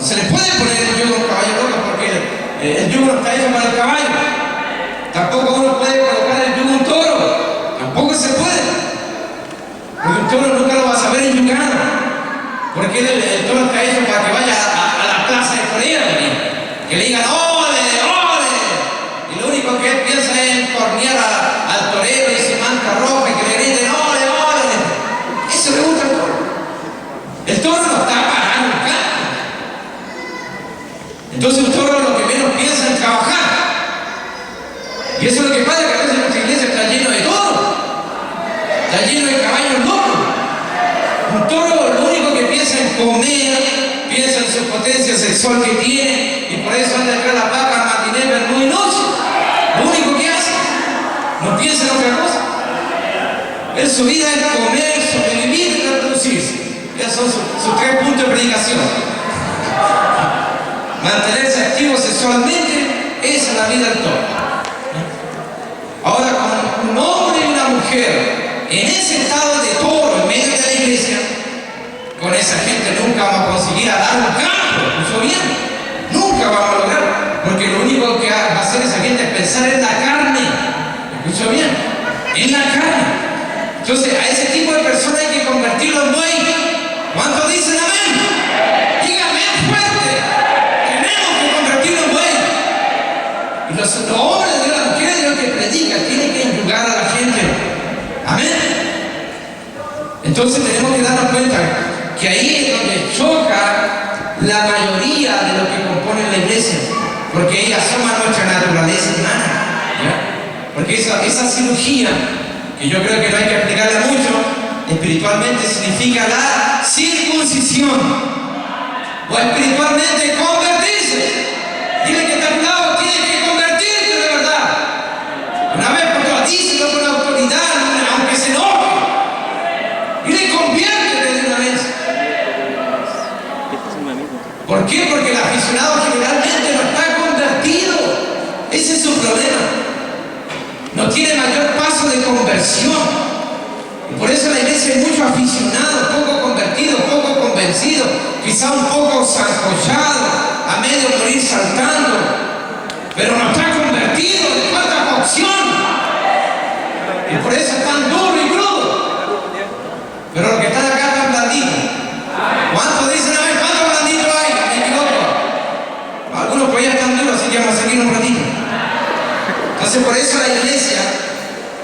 No se le puede poner un yugo a un caballo loco porque el yugo no está hecho para el caballo. Tampoco uno puede colocar el yugo a un toro. Tampoco se puede. Porque un toro nunca lo va a saber enyugado. Porque el toro está hecho para que vaya a la plaza de Corea, que le digan ¡ole, ole! Y lo único que él piensa es cornear al torero y su manta roja y que le griten ¡ole, ole! Eso le gusta al toro. El toro no está parando el campo. Entonces un toro lo que menos piensa es trabajar. Y eso es lo que pasa, que a veces nuestra iglesia está lleno de toros. Está lleno de caballos locos. Un toro lo único que piensa en comer, piensa en su potencia sexual que tiene, y por eso anda acá la vaca, matiné, vermú y noche. Lo único que hace, no piensa en otra cosa. Él su vida es comer, sobrevivir y reproducirse. Esos son sus 3 puntos de predicación. Mantenerse activo sexualmente, esa es la vida del toro. Ahora, con un hombre y una mujer en ese estado de toro en medio de la iglesia, con esa gente nunca vamos a conseguir dar un campo. ¿Escuchó bien? Nunca vamos a lograr, porque lo único que va a hacer esa gente es pensar en la carne. ¿Escuchó bien? En la carne. Entonces, a ese tipo de personas hay que convertirlo en buey. ¿Cuántos dicen amén? Díganme fuerte. Tenemos que convertirlo en buey. Y los hombres de las mujeres de los que predican tienen que enyugar a la gente. Amén. Entonces tenemos que darnos cuenta que ahí es donde choca la mayoría de lo que compone la iglesia, porque ella asoma nuestra naturaleza humana, ¿ya? Porque esa cirugía, que yo creo que no hay que explicarla mucho, espiritualmente significa la circuncisión, o espiritualmente convertirse. Dile que está a un lado, tiene que convertirse de verdad. Una vez por todas, díselo con autoridad, aunque se enoje. Dile, conviértete de una vez. ¿Por qué? Porque el aficionado generalmente no está convertido. Ese es su problema. No tiene mayor paso de conversión. Y por eso en la iglesia hay muchos aficionados, poco convertidos, poco convencidos, quizá un poco zancochados, a medio morir saltando, pero no está convertido, le falta cocción. Y por eso es tan duro y crudo. Pero los que están acá están blanditos. ¿Cuántos dicen a ver cuántos blanditos hay? Me equivoco. Algunos pues ya están duros, así que vamos a seguir un ratito. Entonces por eso la iglesia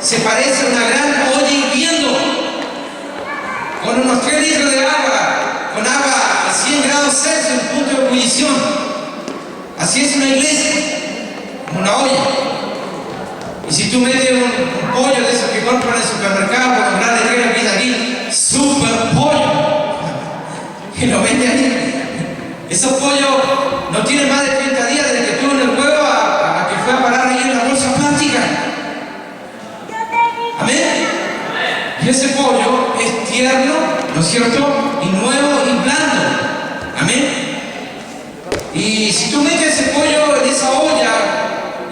se parece a una gran olla hirviendo, con unos 3 litros de agua, con agua a 100 grados Celsius, en punto de ebullición. Así es una iglesia, como una olla. Y si tú metes un pollo de esos que compran en el supermercado, con un gran letrero que dice aquí, super pollo, que lo vende ahí, esos pollos no tienen más de 30 días desde que tuvo en el huevo a que fue a parar ahí en la bolsa plástica. Amén. Y ese pollo es tierno, ¿no es cierto? Y nuevo y blando. Amén. Y si tú metes ese pollo en esa olla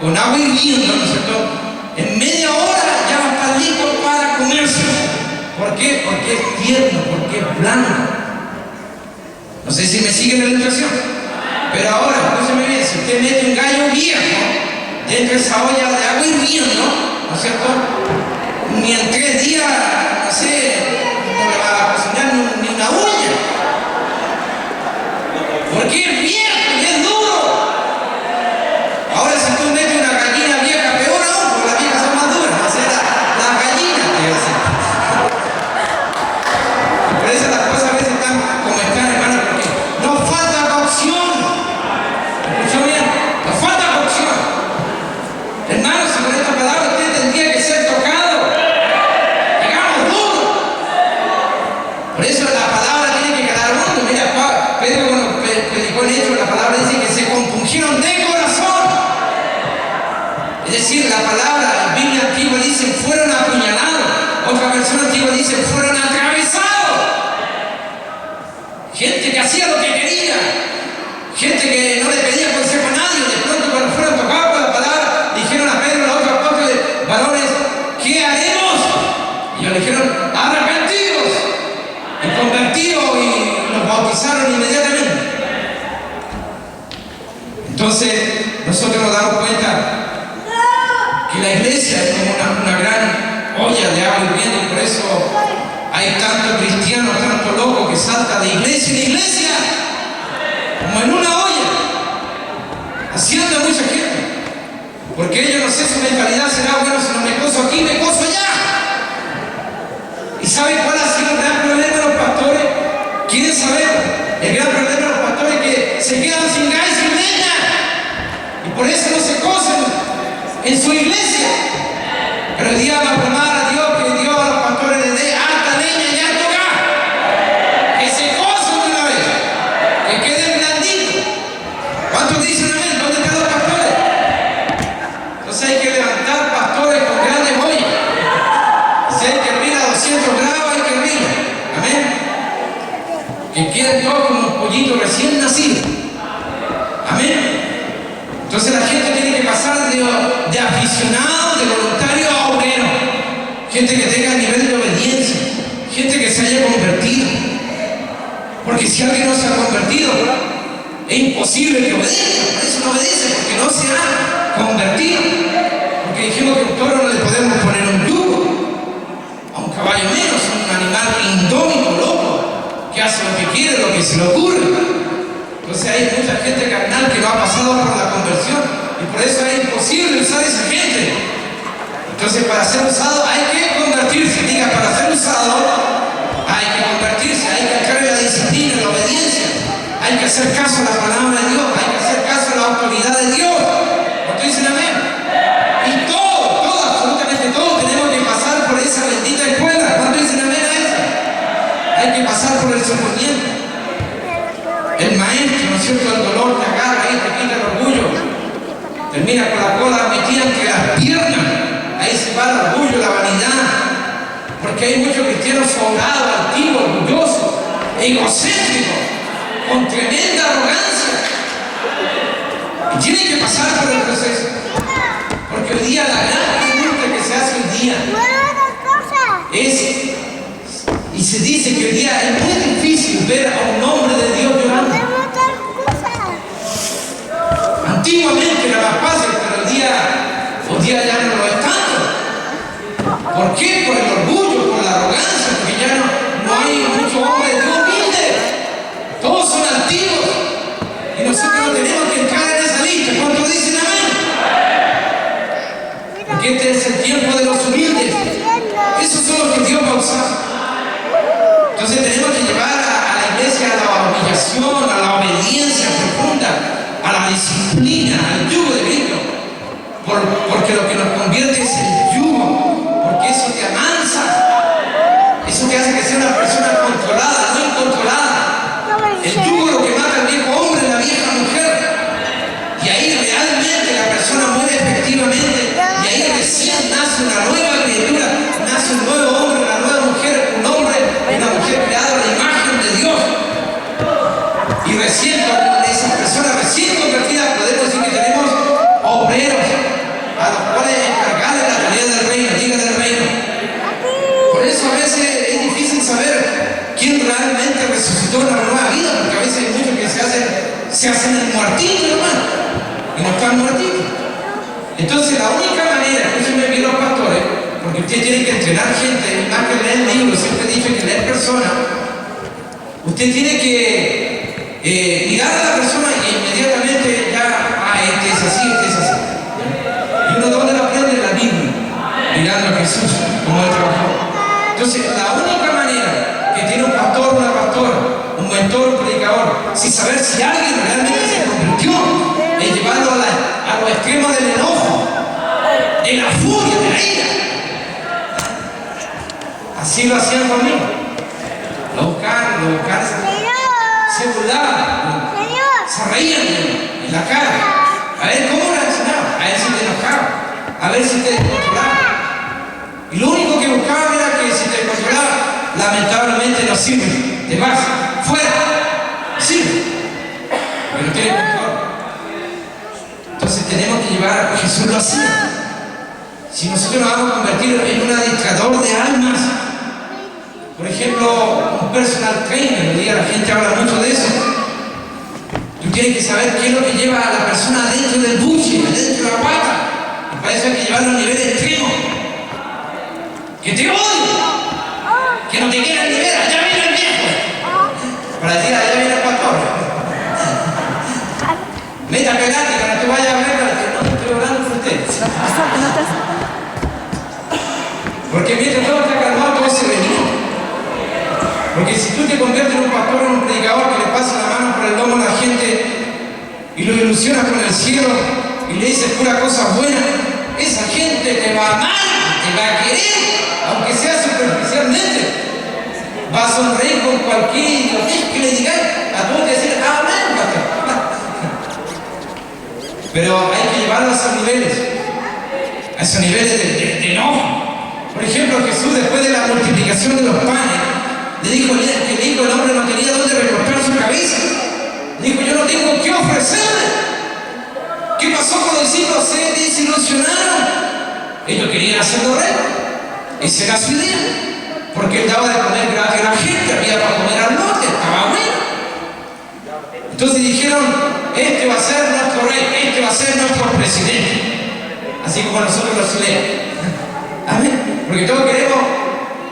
con agua hirviendo, ¿no es cierto? En media hora ya va a estar listo para comerse. ¿Por qué? Porque es tierno, porque es blando. No sé si me siguen la ilustración. Pero ahora, escúchame bien, si usted mete un gallo viejo dentro de esa olla de agua hirviendo, ¿no es cierto? Ni en 3 días, no sé, no le va a cocinar ni una uña. Porque es viejo y es duro. Ahora si tú metes una gallina vieja, peor aún, porque las viejas son más duras. O sea, las gallinas, por eso las cosas a veces están como están, hermano, porque nos falta cocción. ¿Escuchó bien? Nos falta cocción. Hermano, si con esta palabra usted tendría que ser tocado. Digamos duro. Por eso la palabra tiene que quedar hondo. Mira, Pedro decir, la palabra, la Biblia antigua dice, fueron apuñalados. Otra versión antigua dice, fueron atravesados. Gente que hacía lo que quería. Gente que no le pedía consejo a nadie. De pronto, cuando fueron tocados por la palabra, dijeron a Pedro y a los otros apóstoles, varones, ¿qué haremos? Y ellos le dijeron, arrepentidos y convertidos, y los bautizaron inmediatamente. Entonces, nosotros nos damos cuenta que la iglesia es como una gran olla de agua hirviendo, y por eso hay tanto cristiano, tanto loco que salta de iglesia en iglesia, como en una olla, haciendo mucha gente, porque ellos no sé su mentalidad será, bueno, si no me coso aquí, me coso allá. ¿Y saben cuál ha sido el gran problema de los pastores? ¿Quieren saber? El gran problema de los pastores es que se quedan sin gas y sin leña, y por eso no se cosen en su iglesia. Pero el día va a clamar a Dios, que Dios a los pastores les dé harta leña y harto gas, que se cosen de una vez, que queden blanditos. ¿Cuántos dicen amén? ¿Dónde están los pastores? Entonces hay que levantar pastores con grandes ollas. Si hay que hervir a 200 grados, hay que hervir. Amén. Que queden todos como un pollito recién nacido. Amén. Entonces la gente tiene que pasar de aficionado, de voluntario a obrero. Gente que tenga nivel de obediencia. Gente que se haya convertido. Porque si alguien no se ha convertido, es imposible que obedezca. Por eso no obedece, porque no se ha convertido. Porque dijimos que a un toro no le podemos poner un yugo. A un caballo menos, un animal indómito, loco, que hace lo que quiere, lo que se le ocurre. Entonces hay mucha gente carnal que no ha pasado por la conversión, y por eso es imposible usar esa gente. Entonces, para ser usado hay que convertirse. Diga, para ser usado hay que convertirse, hay que entrar en la disciplina, en la obediencia, hay que hacer caso a la palabra de Dios, hay que hacer caso a la autoridad de Dios. ¿Cuántos dicen amén? Y todo, absolutamente todo, tenemos que pasar por esa bendita escuela. ¿Cuántos dicen amén a eso? Hay que pasar por el sufrimiento. El maestro, ¿no es cierto? El dolor te agarra ahí, te quita el orgullo. Termina con la cola metida entre las piernas. Ahí se va el orgullo, la vanidad. Porque hay muchos cristianos sobrados, altivos, orgullosos, egocéntricos, con tremenda arrogancia. Y tienen que pasar por el proceso. Porque hoy día la gran pregunta que se hace hoy día es, y se dice que hoy día es muy difícil ver a un hombre de Dios llorando. Antiguamente era más fácil, pero hoy día ya no lo es tanto. ¿Por qué? Por el orgullo, por la arrogancia, porque ya no hay muchos hombres de Dios humildes. Todos son altivos. Y nosotros no tenemos que entrar en esa lista. ¿Cuántos dicen amén? Porque este es el tiempo de los humildes. Esos son los que Dios va a usar. Entonces tenemos que llevar a la iglesia a la humillación, a la obediencia profunda, a la disciplina, al yugo de Cristo. Porque lo que nos convierte es el yugo, porque eso te amansa, eso te hace que sea una persona controlada, no incontrolada. El yugo es lo que mata al viejo hombre, la vieja mujer. Y ahí realmente la persona muere efectivamente, y ahí recién nace una nueva criatura, nace un nuevo hombre, una nueva mujer, un hombre y una mujer creada a la imagen de Dios. Y recién con esas personas recién convertidas podemos decir que tenemos obreros a los cuales encargarles la tarea del reino, diga del reino. Por eso a veces es difícil saber quién realmente resucitó una nueva vida, porque a veces hay muchos que se hacen el muertito, hermano, y no están muertitos. Entonces la única manera, escúchenme bien los pastores, porque usted tiene que entrenar gente, más que leer libros, siempre he dicho que leer personas, usted tiene que mirar a la persona y inmediatamente ya, este es así, este es así. Y uno, ¿dónde lo aprende? En la Biblia, mirando a Jesús, como él trabajó. Entonces, la única manera que tiene un pastor, una pastora, un mentor, un predicador, sin saber si alguien realmente se convirtió, es llevarlo a los extremos del enojo, de la furia, de la ira. Así lo hacían conmigo. Lo buscaban, se burlaban, se reían en la cara. A ver cómo reaccionaba, a ver si te enojaba, a a ver si te descontrolaba. Y lo único que buscaban era que si te descontrolaba, lamentablemente no sirve. Te vas, fuera, no sirve. Pero no tiene control. Entonces tenemos que llevar, Jesús lo hacía. Si nosotros nos vamos a convertir en un administrador de almas, por ejemplo, un personal trainer, hoy día la gente habla mucho de eso. Tú tienes que saber qué es lo que lleva a la persona adentro del buche, adentro de la pata. Y para eso hay que llevarlo a un nivel extremo. Que te odie, que no te quieran ni ver, allá viene el viejo. Para decir, allá viene el pastor. Meta pegate para que tú vayas a ver, que no estoy orando por usted. Porque mientras todo está calmado, todo se venía. Porque si tú te conviertes en un pastor o en un predicador que le pasa la mano por el lomo a la gente y lo ilusionas con el cielo y le dices pura cosa buena, esa gente te va a amar, te va a querer, aunque sea superficialmente. Va a sonreír con cualquier idiotez que le digas, a todos decir amén, pastor. Pero hay que llevarlo a esos niveles de enojo. Por ejemplo, Jesús, después de la multiplicación de los panes, le dijo que el Hijo del Hombre no tenía dónde recortar su cabeza. Le dijo, yo no tengo qué ofrecerle. ¿Qué pasó con los discípulos? Se desilusionaron. Ellos querían hacerlo rey. Esa era su idea. Porque él daba de comer gratis a la gente, había para comer al norte, estaba bueno. Entonces dijeron, este va a ser nuestro rey, este va a ser nuestro presidente. Así como nosotros los chilenos. Amén. Porque todos queremos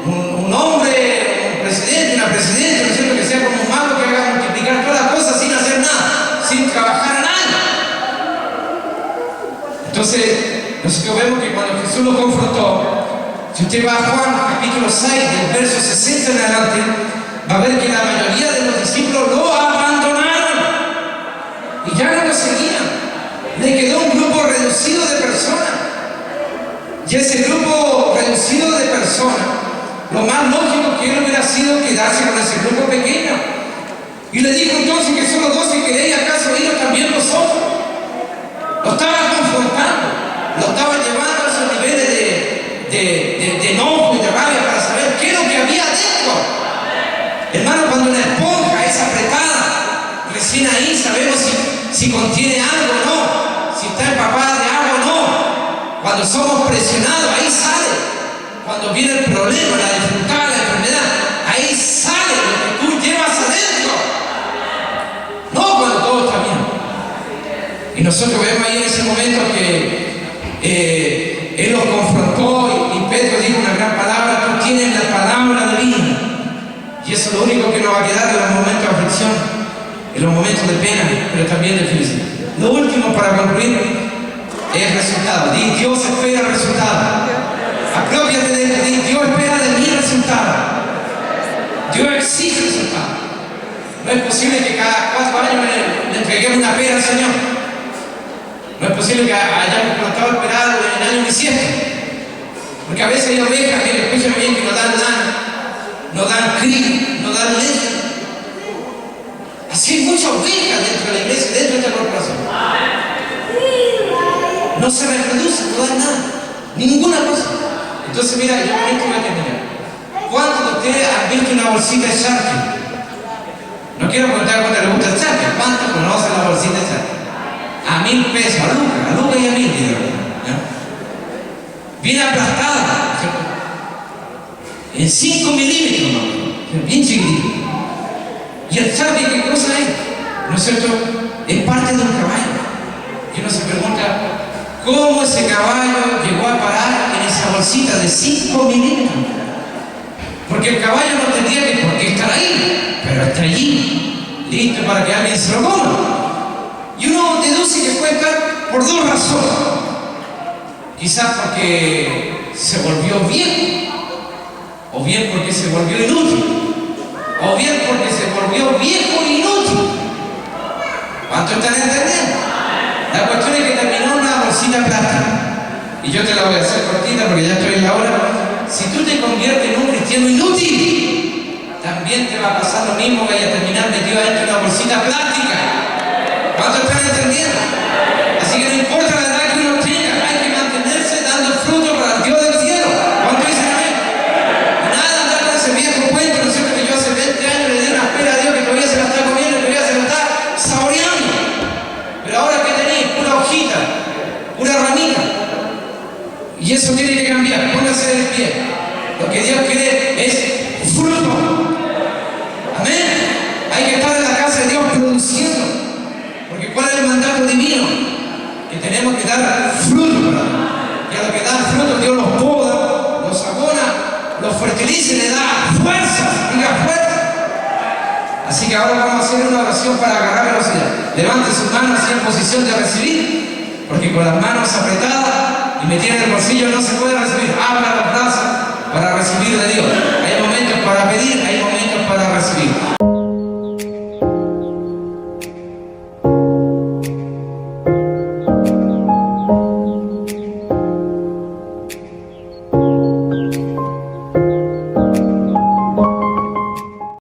un hombre, un presidente, una presidenta, ¿no es cierto? Que sea como un mago que haga multiplicar todas las cosas sin hacer nada, sin trabajar nada. Entonces, nosotros vemos que cuando Jesús lo confrontó, si usted va a Juan capítulo 6, del verso 60 en adelante, va a ver que la mayoría de los discípulos lo abandonaron y ya no lo seguían. Le quedó un grupo reducido de personas. Y ese grupo reducido de personas, lo más lógico que él hubiera sido quedarse con ese grupo pequeño. Y le dijo entonces que solo 12 queréis, ¿acaso iros también vosotros? Lo estaba confrontando, lo estaba llevando a esos niveles de enojo y de rabia para saber qué es lo que había dentro. Hermano, cuando una esponja es apretada, recién ahí sabemos si contiene algo o no, si está empapada de agua o no. Cuando somos presionados, ahí sale. Cuando viene el problema, la dificultad, la enfermedad, ahí sale lo que tú llevas adentro. No cuando todo está bien. Y nosotros vemos ahí en ese momento que él los confrontó y Pedro dijo una gran palabra: tú tienes la palabra de vida. Y eso es lo único que nos va a quedar en los momentos de aflicción, en los momentos de pena, pero también de felicidad. Lo último para concluir es resultado. Dios espera resultado. Apropiate de esto. Dios espera de mí resultado. Dios exige resultado. No es posible que cada 4 años le entreguemos una pera al Señor. No es posible que hayamos plantado esperado en el año bisiesto. Porque a veces hay ovejas, que escuchen bien, que no dan lana, no dan cría, no dan leche. Así hay muchas ovejas dentro de la iglesia, dentro de esta corporación. No se reproduce, no dan nada, ninguna cosa. Entonces, mira, yo con esto voy a terminar. ¿Cuántos de ustedes han visto una bolsita de Sharpie? No quiero contar cuánto le gusta el Sharpie. ¿Cuántos conocen la bolsita de Sharpie? A 1000 pesos, a Lucas y a 1000, ¿no? Bien aplastada, ¿cierto? En 5 milímetros, ¿no? Bien chiquitito. ¿Y el Sharpie qué cosa es? ¿No es cierto? Es parte de un caballo. Y uno se pregunta, ¿cómo ese caballo llegó a parar en esa bolsita de 5 milímetros? Porque el caballo no tendría que por qué estar ahí, pero está allí, listo para que alguien se lo coma. Y uno deduce que puede estar por 2 razones. Quizás porque se volvió viejo, o bien porque se volvió inútil, o bien porque se volvió viejo e inútil. ¿Cuánto están entendiendo? La cuestión es que terminó en una bolsita plástica. Y yo te la voy a hacer cortita porque ya estoy en la hora. Si tú te conviertes en un cristiano inútil, también te va a pasar lo mismo, vaya a terminar metido adentro de una bolsita plástica. ¿Cuánto están entendiendo? Así que no importa la edad que uno tenga, hay que mantenerse Dios quiere es fruto. Amén. Hay que estar en la casa de Dios produciendo. Porque ¿cuál es el mandato divino? Que tenemos que dar fruto, ¿verdad? Y a lo que da fruto Dios los poda, los abona, los fertiliza y le da fuerza. Diga fuerza. Así que ahora vamos a hacer una oración para agarrar velocidad. Levante sus manos así en posición de recibir, porque con las manos apretadas y metidas en el bolsillo no se puede recibir. Abra los brazos para recibir de Dios.